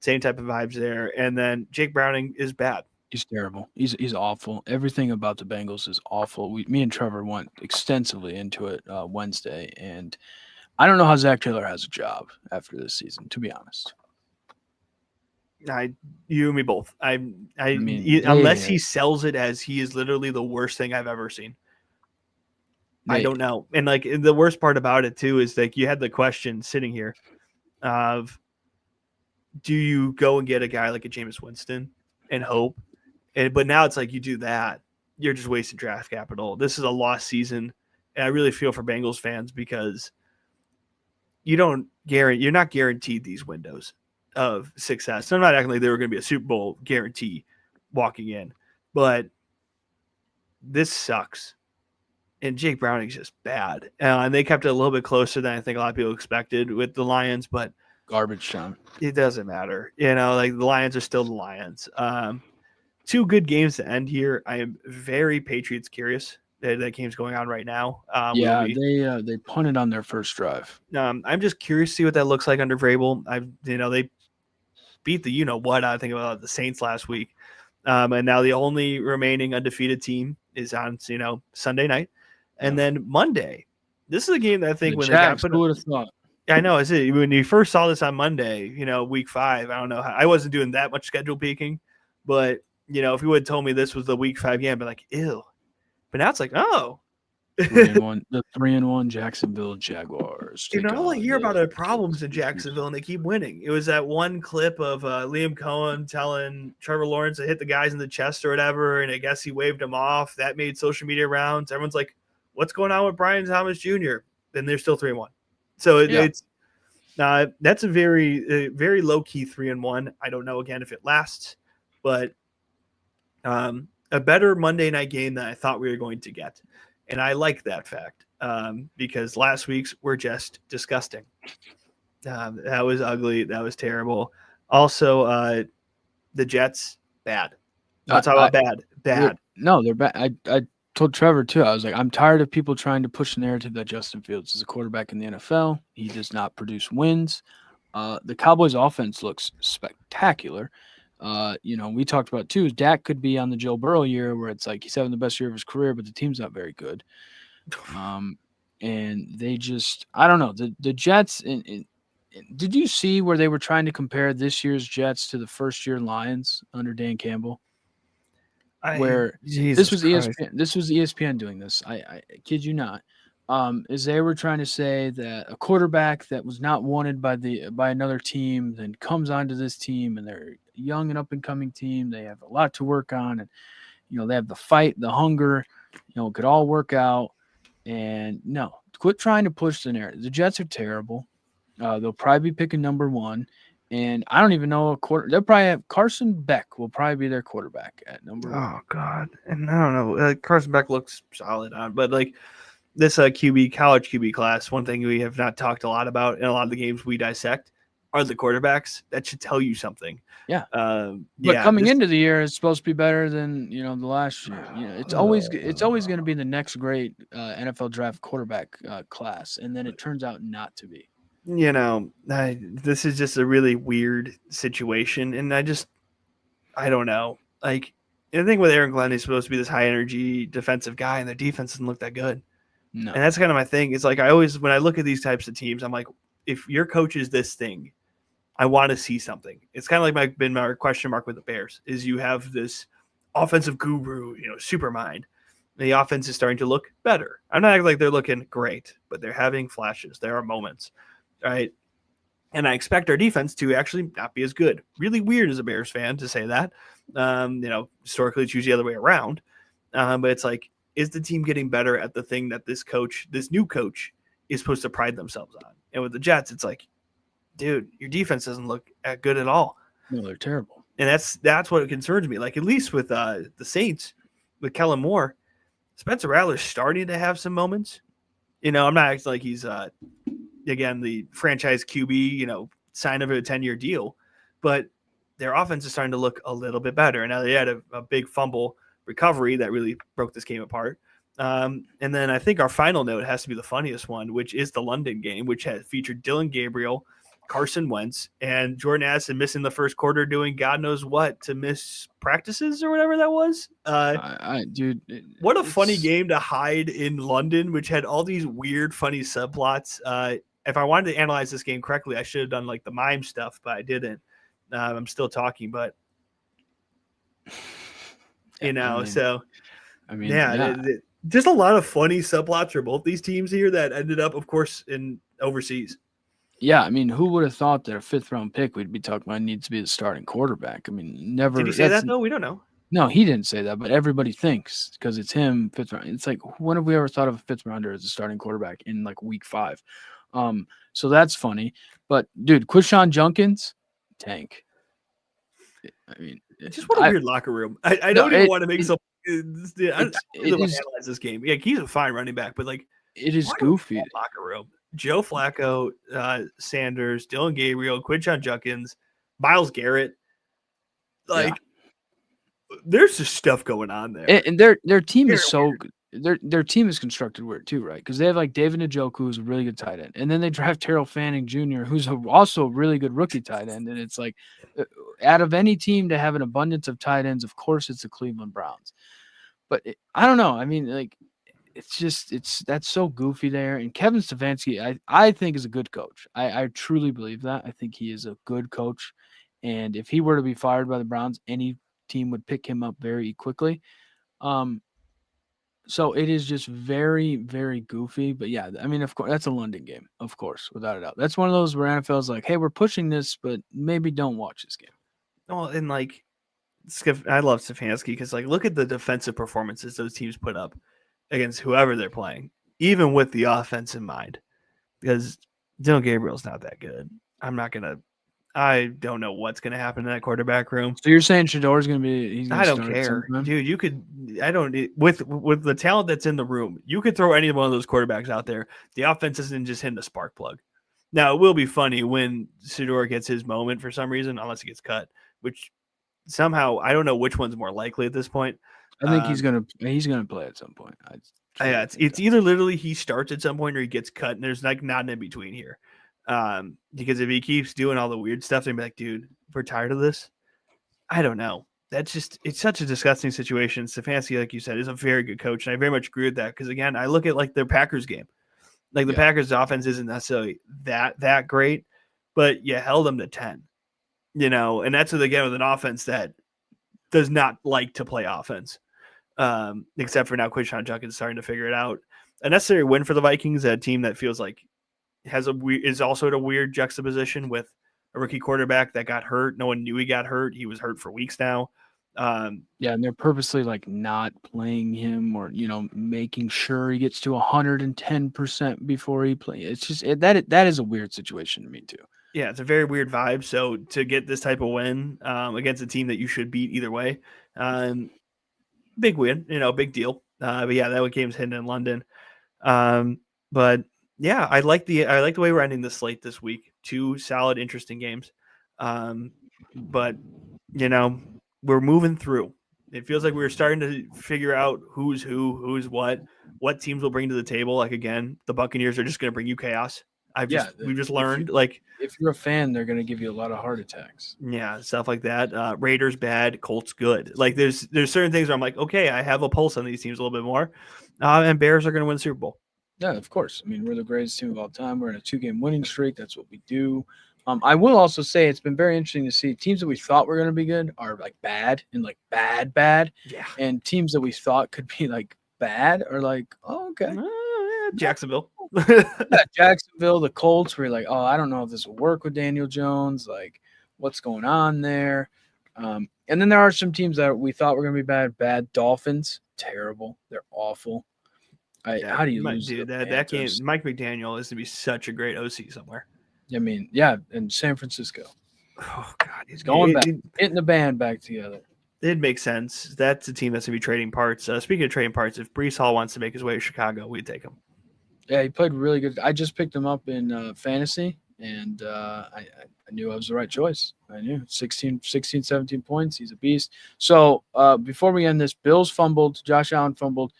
Same type of vibes there. And then Jake Browning is bad. He's terrible. He's awful. Everything about the Bengals is awful. Me and Trevor went extensively into it Wednesday, and I don't know how Zach Taylor has a job after this season, to be honest. You and me both. I mean, unless he sells it as he is literally the worst thing I've ever seen. I don't know. And like the worst part about it too is like you had the question sitting here of, do you go and get a guy like a Jameis Winston and hope? But now it's like you do that, you're just wasting draft capital. This is a lost season, and I really feel for Bengals fans because you're not guaranteed these windows of success. So I'm not acting like they were going to be a Super Bowl guarantee walking in, but this sucks. And Jake Browning's just bad. And they kept it a little bit closer than I think a lot of people expected with the Lions, but garbage time. It doesn't matter. Like the Lions are still the Lions. Two good games to end here. I am very Patriots curious. That game's going on right now. They punted on their first drive. I'm just curious to see what that looks like under Vrabel. They beat the I think about the Saints last week, and now the only remaining undefeated team is on Sunday night, and then Monday. This is a game that I think the when Jags, they got who would have thought? I know. When you first saw this on Monday, week 5, I don't know. I wasn't doing that much schedule peeking, but if you would have told me this was the week 5 game, I'd be like, ew. But now it's like, oh. 3-1, the 3-1 Jacksonville Jaguars. All I hear about are problems in Jacksonville, and they keep winning. It was that one clip of Liam Cohen telling Trevor Lawrence to hit the guys in the chest or whatever, and I guess he waved him off. That made social media rounds. Everyone's like, what's going on with Brian Thomas Jr.? And they're still 3-1. So it's that's a very very low key 3-1. I don't know again if it lasts, but a better Monday night game than I thought we were going to get, and I like that fact because last week's were just disgusting. That was ugly. That was terrible. Also, the Jets bad. Let's talk about bad. No, they're bad. I told Trevor too. I was like, I'm tired of people trying to push the narrative that Justin Fields is a quarterback in the NFL. He does not produce wins. The Cowboys' offense looks spectacular. We talked about too. Dak could be on the Joe Burrow year where it's like he's having the best year of his career, but the team's not very good. And they just, I don't know. The Jets. Did you see where they were trying to compare this year's Jets to the first year Lions under Dan Campbell? This was ESPN doing this. I kid you not. Is they were trying to say that a quarterback that was not wanted by another team then comes onto this team, and they're a young and up and coming team. They have a lot to work on, and they have the fight, the hunger. It could all work out. And no, quit trying to push the narrative. The Jets are terrible. They'll probably be picking number 1. And I don't even know they'll probably have Carson Beck will probably be their quarterback at number 1. Oh God. And I don't know. Carson Beck looks solid on, but like this college QB class, one thing we have not talked a lot about in a lot of the games we dissect are the quarterbacks. That should tell you something. Yeah. But coming into the year, it's supposed to be better than the last year. It's always going to be the next great NFL draft quarterback class, and then it turns out not to be. This is just a really weird situation, and I don't know. Like the thing with Aaron Glenn, he's supposed to be this high energy defensive guy, and their defense doesn't look that good. No. And that's kind of my thing. It's like when I look at these types of teams, I'm like, if your coach is this thing, I want to see something. It's kind of like been my question mark with the Bears is you have this offensive guru, super mind. The offense is starting to look better. I'm not acting like they're looking great, but they're having flashes. There are moments. Right. And I expect our defense to actually not be as good. Really weird as a Bears fan to say that. Historically, it's usually the other way around. But it's like, is the team getting better at the thing that this new coach, is supposed to pride themselves on? And with the Jets, it's like, dude, your defense doesn't look good at all. No, they're terrible. And that's what concerns me. Like, at least with the Saints, with Kellen Moore, Spencer Rattler's starting to have some moments. I'm not acting like he's again the franchise QB, sign of a 10-year deal, but their offense is starting to look a little bit better. And now they had a big fumble recovery that really broke this game apart. And then I think our final note has to be the funniest one, which is the London game, which had featured Dylan Gabriel, Carson Wentz, and Jordan Addison missing the first quarter, doing God knows what to miss practices or whatever that was. Dude, what a funny game to hide in London, which had all these weird, funny subplots. If I wanted to analyze this game correctly, I should have done like the mime stuff, but I didn't. I'm still talking, but just a lot of funny subplots for both these teams here that ended up, of course, in overseas. Yeah, I mean, who would have thought that a 5th-round pick we'd be talking about needs to be the starting quarterback? I mean, never. Did he say that though? We don't know. No, he didn't say that, but everybody thinks because it's him, 5th round. It's like, when have we ever thought of a 5th rounder as a starting quarterback in like week 5? So that's funny. But dude, Quishon Junkins, tank. I mean, just what a weird locker room. I don't even want to make some. I don't really want to analyze this game. Yeah, he's a fine running back, but like, it is goofy. Locker room. Joe Flacco, Sanders, Dylan Gabriel, Quinshon Judkins, Myles Garrett. Like, there's just stuff going on there. And their team is so good. Their team is constructed weird too, right? Because they have like David Njoku, who's a really good tight end, and then they draft Terrell Fanning Jr., who's also a really good rookie tight end. And it's like, out of any team to have an abundance of tight ends, of course it's the Cleveland Browns. But I don't know. I mean, like, that's so goofy there. And Kevin Stefanski, I think, is a good coach. I truly believe that. I think he is a good coach, and if he were to be fired by the Browns, any team would pick him up very quickly. So it is just very, very goofy. But yeah, I mean, of course, that's a London game, of course, without a doubt. That's one of those where NFL's like, hey, we're pushing this, but maybe don't watch this game. Well, and like, I love Stefanski because, like, look at the defensive performances those teams put up against whoever they're playing, even with the offense in mind, because Dylan Gabriel's not that good. I don't know what's going to happen in that quarterback room. So you're saying Shador's going to be? I don't care, dude. With the talent that's in the room, you could throw any one of those quarterbacks out there. The offense isn't just hitting a spark plug. Now, it will be funny when Shador gets his moment for some reason, unless he gets cut, which somehow I don't know which one's more likely at this point. I think he's gonna play at some point. It's either literally he starts at some point or he gets cut, and there's like not an in between here. Because if he keeps doing all the weird stuff, they'd be like, dude, we're tired of this. I don't know. It's such a disgusting situation. Stefanski, like you said, is a very good coach, and I very much agree with that. Because again, I look at like their Packers game. Like the Packers' offense isn't necessarily that great, but you held them to 10. And that's what they get with an offense that does not like to play offense. Except for now, Quinshon Judkins starting to figure it out. A necessary win for the Vikings, a team that feels like is also at a weird juxtaposition with a rookie quarterback that got hurt. No one knew he got hurt. He was hurt for weeks now. And they're purposely like not playing him or making sure he gets to 110% before he plays. It's just that is a weird situation to me too. Yeah, it's a very weird vibe. So to get this type of win against a team that you should beat either way, big win, big deal. But yeah, that game's hidden in London. But yeah, I like the way we're ending the slate this week. 2 solid, interesting games. But we're moving through. It feels like we're starting to figure out who's who's what teams will bring to the table. Like, again, the Buccaneers are just going to bring you chaos. We've just learned, if you're a fan, they're going to give you a lot of heart attacks. Yeah, stuff like that. Raiders bad, Colts good. Like there's certain things where I'm like, okay, I have a pulse on these teams a little bit more. And Bears are going to win the Super Bowl. Yeah, of course. I mean, we're the greatest team of all time. We're in a 2-game winning streak. That's what we do. I will also say it's been very interesting to see teams that we thought were going to be good are like bad and like bad. Yeah. And teams that we thought could be like bad are like, oh, okay. Jacksonville. Jacksonville, the Colts, were like, oh, I don't know if this will work with Daniel Jones. Like, what's going on there? And then there are some teams that we thought were going to be bad. Bad Dolphins, terrible. They're awful. How do you lose to the that game? Panthers? Mike McDaniel is to be such a great OC somewhere. I mean, yeah, in San Francisco. Oh God, He's going back, getting the band back together. It makes sense. That's a team that's going to be trading parts. Speaking of trading parts, if Brees Hall wants to make his way to Chicago, we'd take him. Yeah, he played really good. I just picked him up in fantasy, and I knew I was the right choice. I knew 16, 17 points. He's a beast. So before we end this, Bills fumbled. Josh Allen fumbled.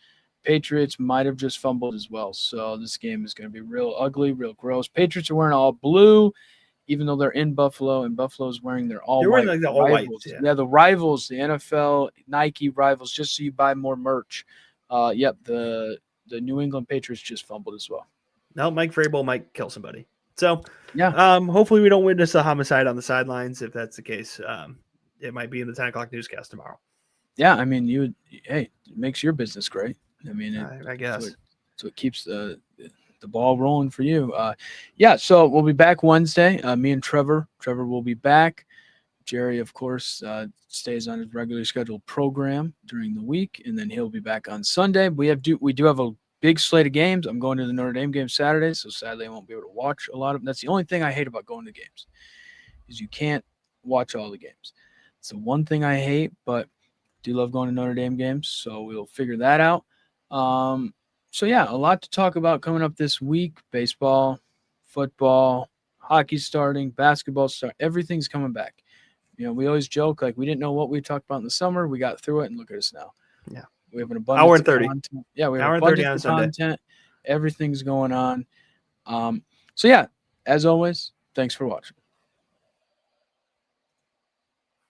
Patriots might have just fumbled as well. So this game is going to be real ugly, real gross. Patriots are wearing all blue, even though they're in Buffalo, and Buffalo's wearing their all white. Like the all rivals. Whites, Yeah, the rivals, the NFL, Nike rivals, just so you buy more merch. Yep, the New England Patriots just fumbled as well. No, Mike Vrabel might kill somebody. So yeah, hopefully we don't witness a homicide on the sidelines. If that's the case, it might be in the 10 o'clock newscast tomorrow. Yeah, I mean, it makes your business great. I mean, I guess so it keeps the ball rolling for you. Yeah, so we'll be back Wednesday. Me and Trevor will be back. Jerry, of course, stays on his regularly scheduled program during the week, and then he'll be back on Sunday. We do have a big slate of games. I'm going to the Notre Dame game Saturday, so sadly I won't be able to watch a lot of them. That's the only thing I hate about going to games, is you can't watch all the games. It's the one thing I hate, but do love going to Notre Dame games, so we'll figure that out. So yeah, a lot to talk about coming up this week. Baseball, football, hockey starting, basketball starting. Everything's coming back. We always joke like we didn't know what we talked about in the summer. We got through it, and look at us now. Yeah, we have an abundance hour and 30. of content. Yeah, we have hour an and 30 abundance on of content. Everything's going on. So yeah, as always, thanks for watching.